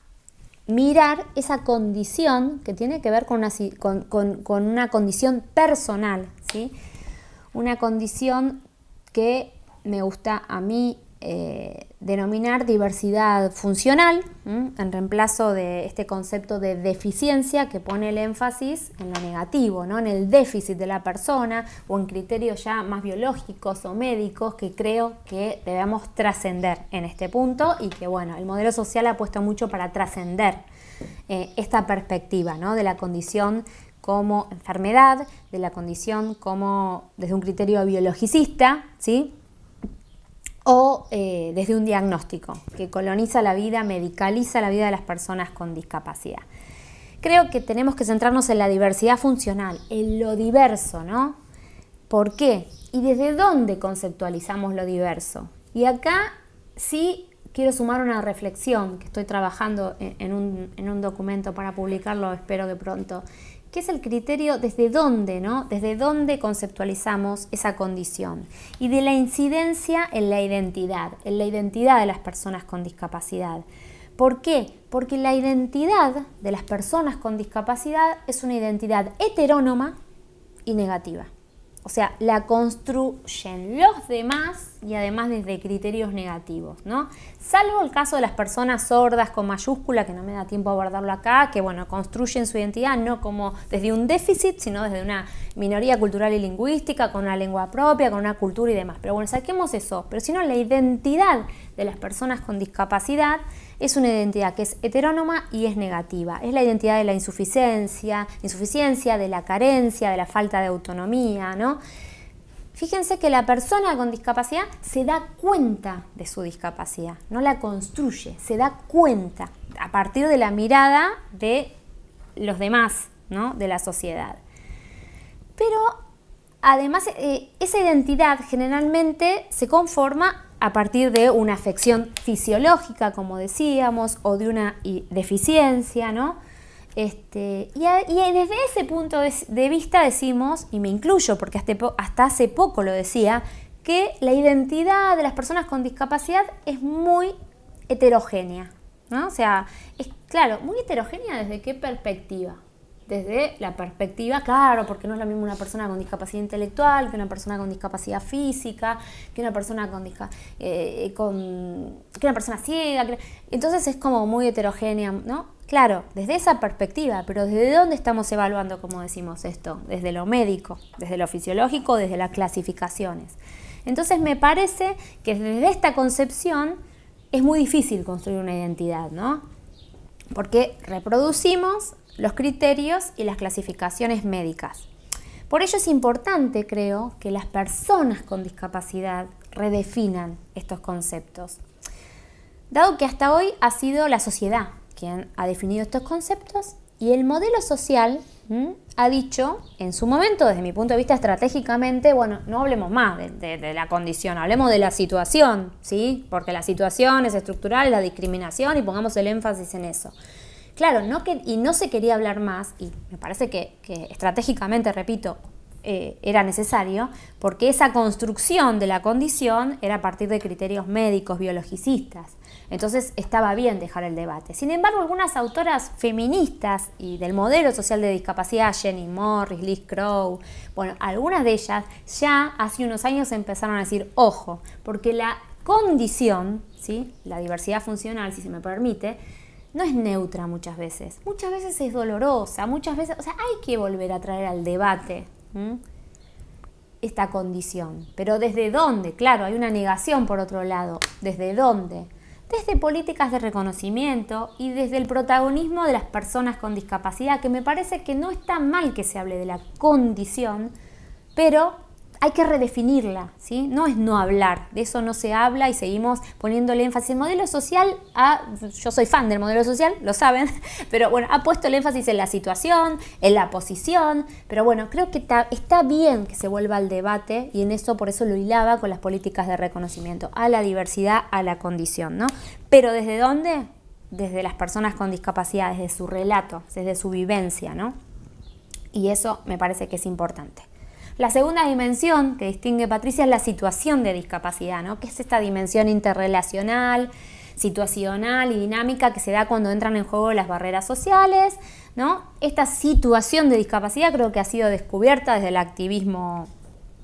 mirar esa condición que tiene que ver con una condición personal, ¿sí? Una condición que me gusta a mí denominar diversidad funcional, en reemplazo de este concepto de deficiencia que pone el énfasis en lo negativo, ¿no? En el déficit de la persona o en criterios ya más biológicos o médicos que creo que debemos trascender en este punto y que bueno, el modelo social ha puesto mucho para trascender esta perspectiva, ¿no? De la condición como enfermedad, de la condición como desde un criterio biologicista, ¿sí? O desde un diagnóstico que coloniza la vida, medicaliza la vida de las personas con discapacidad. Creo que tenemos que centrarnos en la diversidad funcional, en lo diverso, ¿no? ¿Por qué? ¿Y desde dónde conceptualizamos lo diverso? Y acá sí quiero sumar una reflexión que estoy trabajando en un documento para publicarlo, espero que pronto, que es el criterio desde dónde, ¿no? Desde dónde conceptualizamos esa condición y de la incidencia en la identidad de las personas con discapacidad. ¿Por qué? Porque la identidad de las personas con discapacidad es una identidad heterónoma y negativa. O sea, la construyen los demás y además desde criterios negativos, ¿no? Salvo el caso de las personas sordas con mayúscula, que no me da tiempo a abordarlo acá, que bueno, construyen su identidad no como desde un déficit, sino desde una minoría cultural y lingüística, con una lengua propia, con una cultura y demás. Pero bueno, saquemos eso. Pero si no, la identidad de las personas con discapacidad es una identidad que es heterónoma y es negativa. Es la identidad de la insuficiencia, de la carencia, de la falta de autonomía, ¿no? Fíjense que la persona con discapacidad se da cuenta de su discapacidad, no la construye, se da cuenta a partir de la mirada de los demás, ¿no? De la sociedad. Pero además esa identidad generalmente se conforma a partir de una afección fisiológica, como decíamos, o de una deficiencia, ¿no? Y desde ese punto de vista decimos, y me incluyo porque hasta hace poco lo decía, que la identidad de las personas con discapacidad es muy heterogénea, ¿no? O sea, es claro, muy heterogénea ¿desde qué perspectiva? Desde la perspectiva, claro, porque no es lo mismo una persona con discapacidad intelectual que una persona con discapacidad física, que una persona que una persona ciega. Entonces es como muy heterogénea, ¿no? Claro, desde esa perspectiva, pero ¿desde dónde estamos evaluando, como decimos esto? Desde lo médico, desde lo fisiológico, desde las clasificaciones. Entonces me parece que desde esta concepción es muy difícil construir una identidad, ¿no? Porque reproducimos los criterios y las clasificaciones médicas. Por ello es importante, creo, que las personas con discapacidad redefinan estos conceptos. Dado que hasta hoy ha sido la sociedad quien ha definido estos conceptos y el modelo social ha dicho, en su momento, desde mi punto de vista estratégicamente, bueno, no hablemos más de la condición, hablemos de la situación, ¿sí? Porque la situación es estructural, la discriminación y pongamos el énfasis en eso. Claro, no se quería hablar más, y me parece que estratégicamente, repito, era necesario, porque esa construcción de la condición era a partir de criterios médicos, biologicistas. Entonces estaba bien dejar el debate. Sin embargo, algunas autoras feministas y del modelo social de discapacidad, Jenny Morris, Liz Crow, bueno, algunas de ellas ya hace unos años empezaron a decir, ojo, porque la condición, ¿sí? La diversidad funcional, si se me permite, no es neutra muchas veces es dolorosa, muchas veces, o sea, hay que volver a traer al debate esta condición. Pero ¿desde dónde? Claro, hay una negación por otro lado. ¿Desde dónde? Desde políticas de reconocimiento y desde el protagonismo de las personas con discapacidad, que me parece que no está mal que se hable de la condición, pero hay que redefinirla, ¿sí? No es no hablar, de eso no se habla y seguimos poniéndole énfasis. El modelo social, yo soy fan del modelo social, lo saben, pero bueno, ha puesto el énfasis en la situación, en la posición, pero bueno, creo que está bien que se vuelva al debate y en eso, por eso lo hilaba con las políticas de reconocimiento, a la diversidad, a la condición, ¿no? Pero ¿desde dónde? Desde las personas con discapacidad, desde su relato, desde su vivencia, ¿no? Y eso me parece que es importante. La segunda dimensión que distingue Patricia es la situación de discapacidad, ¿no? Que es esta dimensión interrelacional, situacional y dinámica que se da cuando entran en juego las barreras sociales, ¿no? Esta situación de discapacidad creo que ha sido descubierta desde el activismo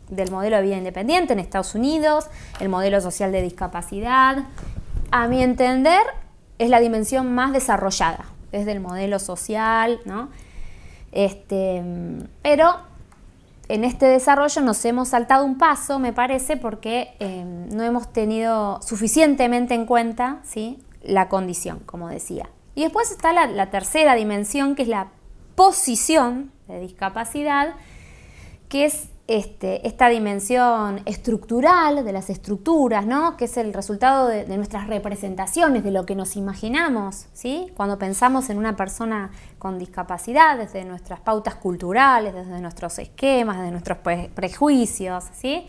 del modelo de vida independiente en Estados Unidos, el modelo social de discapacidad. A mi entender, es la dimensión más desarrollada desde el modelo social, ¿no? Pero en este desarrollo nos hemos saltado un paso, me parece, porque no hemos tenido suficientemente en cuenta, ¿sí?, la condición, como decía. Y después está la tercera dimensión, que es la posición de discapacidad, que es esta dimensión estructural de las estructuras, ¿no?, que es el resultado de nuestras representaciones, de lo que nos imaginamos, ¿sí?, cuando pensamos en una persona con discapacidad, desde nuestras pautas culturales, desde nuestros esquemas, desde nuestros prejuicios, ¿sí?,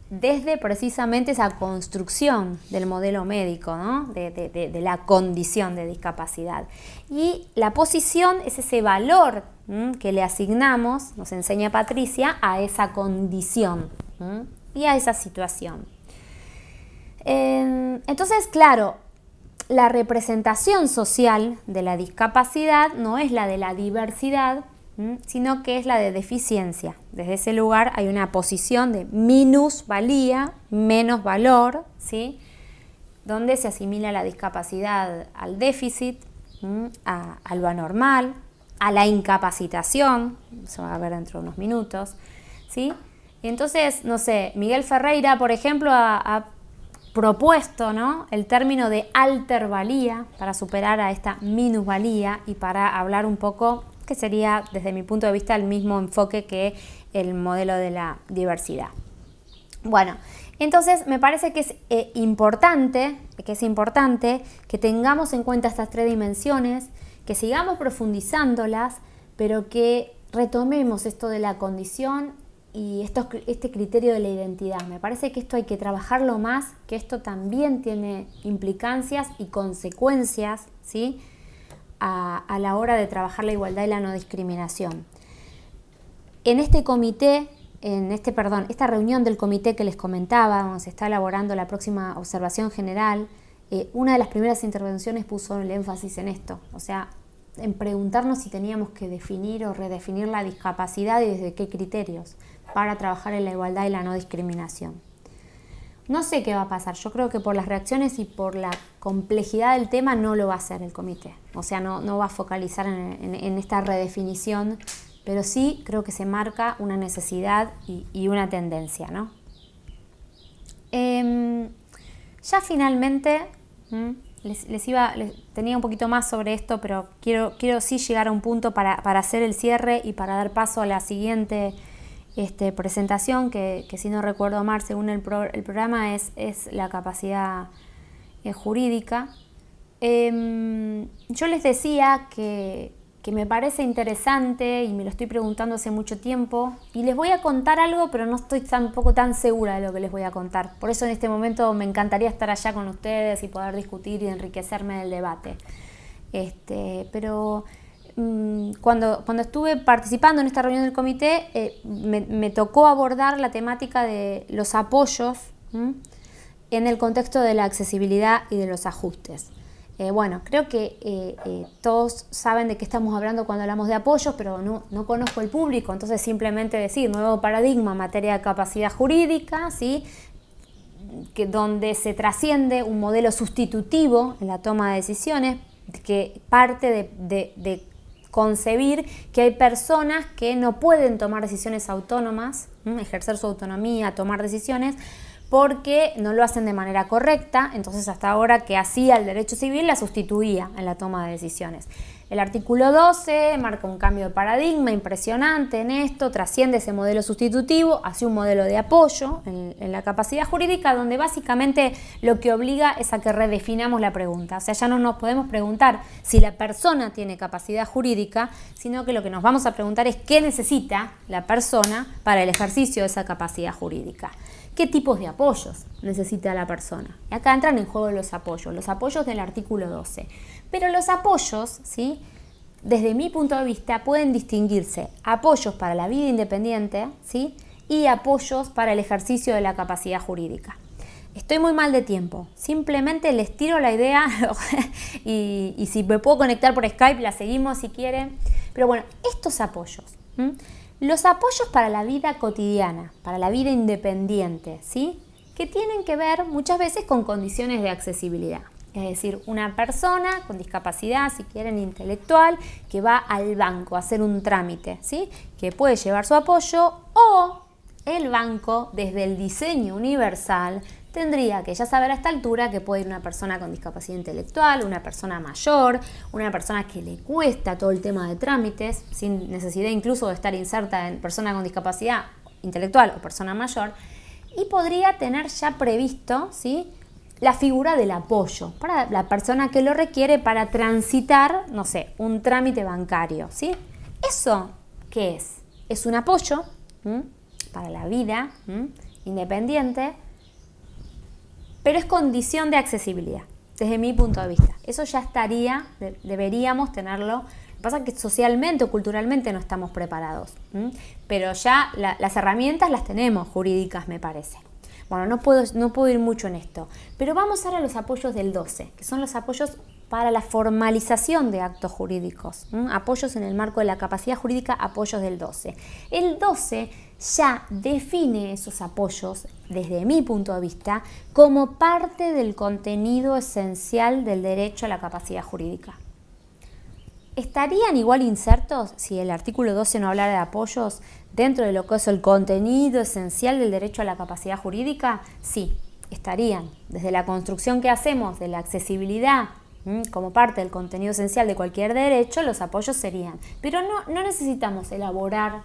desde precisamente esa construcción del modelo médico, ¿no?, de la condición de discapacidad. Y la posición es ese valor que le asignamos, nos enseña Patricia, a esa condición y a esa situación. Entonces, claro, la representación social de la discapacidad no es la de la diversidad, sino que es la de deficiencia. Desde ese lugar hay una posición de minusvalía, menos valor, ¿sí?, donde se asimila la discapacidad al déficit, a lo anormal, a la incapacitación, eso va a ver dentro de unos minutos, ¿sí? Y entonces, no sé, Miguel Ferreira, por ejemplo, ha propuesto, ¿no?, el término de altervalía para superar a esta minusvalía y para hablar un poco, que sería, desde mi punto de vista, el mismo enfoque que el modelo de la diversidad. Bueno, entonces me parece que es importante que tengamos en cuenta estas tres dimensiones, que sigamos profundizándolas, pero que retomemos esto de la condición y este criterio de la identidad. Me parece que esto hay que trabajarlo más, que esto también tiene implicancias y consecuencias, ¿sí?, a la hora de trabajar la igualdad y la no discriminación. En este comité, esta reunión del comité que les comentaba, donde se está elaborando la próxima observación general, una de las primeras intervenciones puso el énfasis en esto, o sea, en preguntarnos si teníamos que definir o redefinir la discapacidad y desde qué criterios para trabajar en la igualdad y la no discriminación. No sé qué va a pasar, yo creo que por las reacciones y por la complejidad del tema no lo va a hacer el comité, o sea, no va a focalizar en esta redefinición, pero sí creo que se marca una necesidad y una tendencia, ¿no? Ya finalmente, tenía un poquito más sobre esto, pero quiero sí llegar a un punto para hacer el cierre y para dar paso a la siguiente presentación, que si no recuerdo mal, según el programa, es la capacidad jurídica. Yo les decía que me parece interesante y me lo estoy preguntando hace mucho tiempo y les voy a contar algo, pero no estoy tampoco tan segura de lo que les voy a contar. Por eso en este momento me encantaría estar allá con ustedes y poder discutir y enriquecerme del debate. Pero cuando estuve participando en esta reunión del comité, me tocó abordar la temática de los apoyos en el contexto de la accesibilidad y de los ajustes. Bueno, creo que todos saben de qué estamos hablando cuando hablamos de apoyos, pero no conozco el público, entonces simplemente decir nuevo paradigma en materia de capacidad jurídica, ¿sí?, donde se trasciende un modelo sustitutivo en la toma de decisiones, que parte de concebir que hay personas que no pueden tomar decisiones autónomas, ejercer su autonomía, tomar decisiones, porque no lo hacen de manera correcta. Entonces hasta ahora que hacía el derecho civil la sustituía en la toma de decisiones. El artículo 12 marca un cambio de paradigma impresionante en esto, trasciende ese modelo sustitutivo hacia un modelo de apoyo en la capacidad jurídica, donde básicamente lo que obliga es a que redefinamos la pregunta. O sea, ya no nos podemos preguntar si la persona tiene capacidad jurídica, sino que lo que nos vamos a preguntar es qué necesita la persona para el ejercicio de esa capacidad jurídica. ¿Qué tipos de apoyos necesita la persona? Y acá entran en juego los apoyos del artículo 12. Pero los apoyos, ¿sí?, desde mi punto de vista, pueden distinguirse apoyos para la vida independiente, ¿sí?, y apoyos para el ejercicio de la capacidad jurídica. Estoy muy mal de tiempo, simplemente les tiro la idea y si me puedo conectar por Skype la seguimos si quieren. Pero bueno, estos apoyos, los apoyos para la vida cotidiana, para la vida independiente, ¿sí?, que tienen que ver muchas veces con condiciones de accesibilidad. Es decir, una persona con discapacidad, si quieren intelectual, que va al banco a hacer un trámite, ¿sí?, que puede llevar su apoyo, o el banco, desde el diseño universal, tendría que ya saber a esta altura que puede ir una persona con discapacidad intelectual, una persona mayor, una persona que le cuesta todo el tema de trámites, sin necesidad incluso de estar inserta en persona con discapacidad intelectual o persona mayor, y podría tener ya previsto, ¿sí?, la figura del apoyo para la persona que lo requiere para transitar, no sé, un trámite bancario, ¿sí? ¿Eso qué es? Es un apoyo para la vida independiente, pero es condición de accesibilidad, desde mi punto de vista. Eso ya estaría, deberíamos tenerlo. Lo que pasa es que socialmente o culturalmente no estamos preparados, pero ya las herramientas las tenemos jurídicas, me parece. Bueno, no puedo ir mucho en esto, pero vamos ahora a los apoyos del 12, que son los apoyos para la formalización de actos jurídicos, apoyos en el marco de la capacidad jurídica, apoyos del 12. El 12 ya define esos apoyos, desde mi punto de vista, como parte del contenido esencial del derecho a la capacidad jurídica. ¿Estarían igual insertos si el artículo 12 no hablara de apoyos dentro de lo que es el contenido esencial del derecho a la capacidad jurídica? Sí, estarían. Desde la construcción que hacemos de la accesibilidad como parte del contenido esencial de cualquier derecho, los apoyos serían. Pero no necesitamos elaborar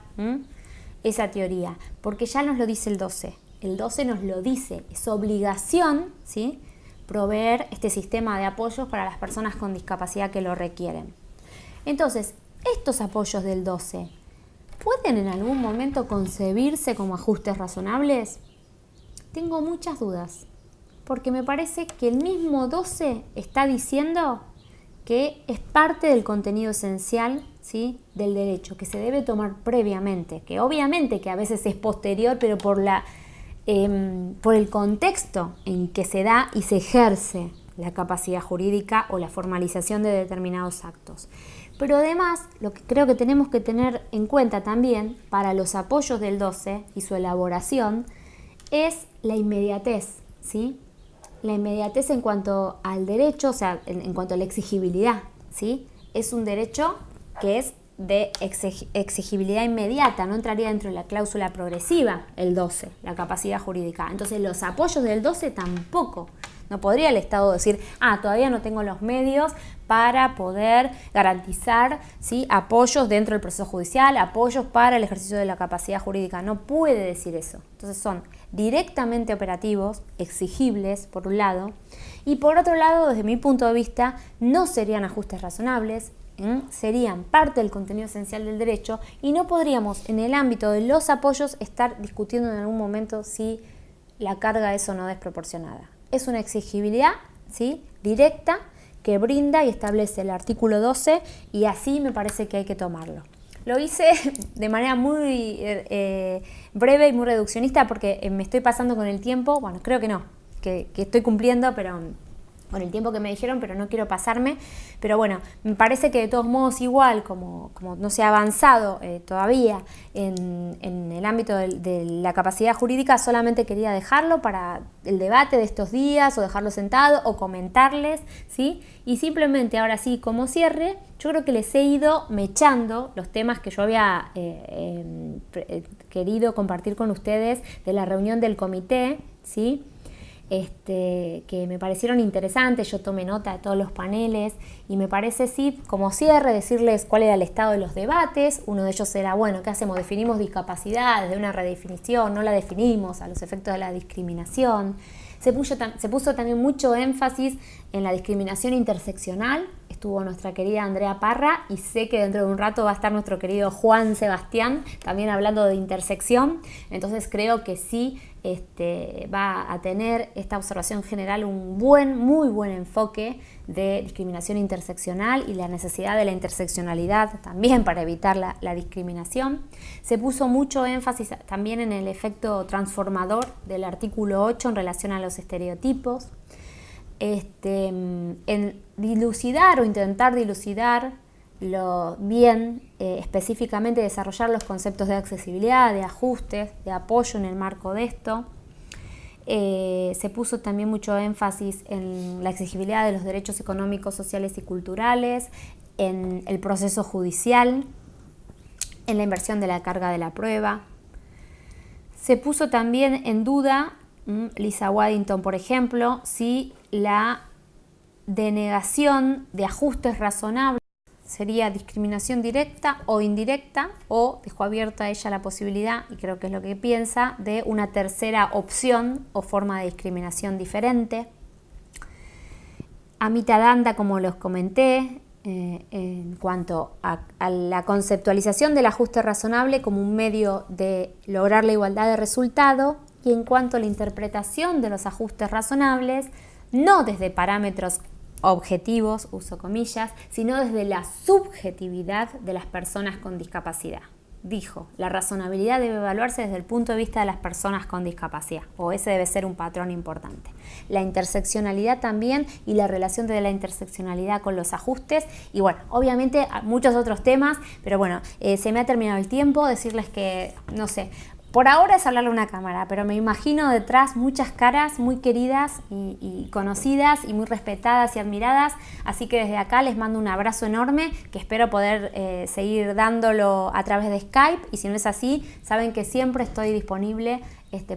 esa teoría, porque ya nos lo dice el 12. El 12 nos lo dice, es obligación, ¿sí?, proveer este sistema de apoyos para las personas con discapacidad que lo requieren. Entonces, estos apoyos del 12, ¿pueden en algún momento concebirse como ajustes razonables? Tengo muchas dudas, porque me parece que el mismo 12 está diciendo que es parte del contenido esencial, ¿sí?, del derecho, que se debe tomar previamente, que obviamente que a veces es posterior, pero por el contexto en que se da y se ejerce la capacidad jurídica o la formalización de determinados actos. Pero además, lo que creo que tenemos que tener en cuenta también para los apoyos del 12 y su elaboración es la inmediatez, ¿sí? La inmediatez en cuanto al derecho, o sea, en cuanto a la exigibilidad, ¿sí? Es un derecho que es de exigibilidad inmediata, no entraría dentro de la cláusula progresiva el 12, la capacidad jurídica. Entonces los apoyos del 12 tampoco. No podría el Estado decir, todavía no tengo los medios para poder garantizar, ¿sí?, apoyos dentro del proceso judicial, apoyos para el ejercicio de la capacidad jurídica. No puede decir eso. Entonces son directamente operativos, exigibles por un lado, y por otro lado, desde mi punto de vista, no serían ajustes razonables, serían parte del contenido esencial del derecho y no podríamos en el ámbito de los apoyos estar discutiendo en algún momento si la carga es o no desproporcionada. Es una exigibilidad, ¿sí?, directa que brinda y establece el artículo 12 y así me parece que hay que tomarlo. Lo hice de manera muy breve y muy reduccionista porque me estoy pasando con el tiempo. Bueno, creo que no, que estoy cumpliendo, pero con el tiempo que me dijeron, pero no quiero pasarme. Pero bueno, me parece que de todos modos igual, como no se ha avanzado todavía en el ámbito de la capacidad jurídica, solamente quería dejarlo para el debate de estos días, o dejarlo sentado, o comentarles, ¿sí? Y simplemente ahora sí, como cierre, yo creo que les he ido mechando los temas que yo había querido compartir con ustedes de la reunión del comité, ¿sí? que me parecieron interesantes. Yo tomé nota de todos los paneles y me parece, sí, como cierre, decirles cuál era el estado de los debates. Uno de ellos era, bueno, ¿qué hacemos? ¿Definimos discapacidad desde una redefinición? ¿No la definimos a los efectos de la discriminación? Se puso también mucho énfasis en la discriminación interseccional. Estuvo nuestra querida Andrea Parra y sé que dentro de un rato va a estar nuestro querido Juan Sebastián también hablando de intersección. Entonces creo que sí va a tener esta observación general un muy buen enfoque de discriminación interseccional y la necesidad de la interseccionalidad también para evitar la discriminación. Se puso mucho énfasis también en el efecto transformador del artículo 8 en relación a los estereotipos, en dilucidar o intentar dilucidar específicamente desarrollar los conceptos de accesibilidad, de ajustes, de apoyo en el marco de esto. Se puso también mucho énfasis en la exigibilidad de los derechos económicos, sociales y culturales, en el proceso judicial, en la inversión de la carga de la prueba. Se puso también en duda, Lisa Waddington, por ejemplo, si la denegación de ajustes razonables sería discriminación directa o indirecta, o dejó abierta a ella la posibilidad, y creo que es lo que piensa, de una tercera opción o forma de discriminación diferente. Amita Dhanda, como los comenté, en cuanto a la conceptualización del ajuste razonable como un medio de lograr la igualdad de resultado, y en cuanto a la interpretación de los ajustes razonables, no desde parámetros objetivos, uso comillas, sino desde la subjetividad de las personas con discapacidad. Dijo, la razonabilidad debe evaluarse desde el punto de vista de las personas con discapacidad, o ese debe ser un patrón importante. La interseccionalidad también, y la relación de la interseccionalidad con los ajustes, y bueno, obviamente muchos otros temas, pero bueno, se me ha terminado el tiempo. Decirles que, no sé, por ahora es hablarle a una cámara, pero me imagino detrás muchas caras muy queridas y conocidas y muy respetadas y admiradas, así que desde acá les mando un abrazo enorme, que espero poder seguir dándolo a través de Skype, y si no es así, saben que siempre estoy disponible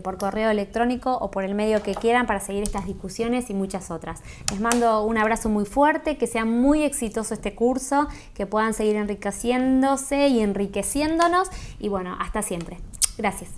por correo electrónico o por el medio que quieran para seguir estas discusiones y muchas otras. Les mando un abrazo muy fuerte, que sea muy exitoso este curso, que puedan seguir enriqueciéndose y enriqueciéndonos, y bueno, hasta siempre. Gracias.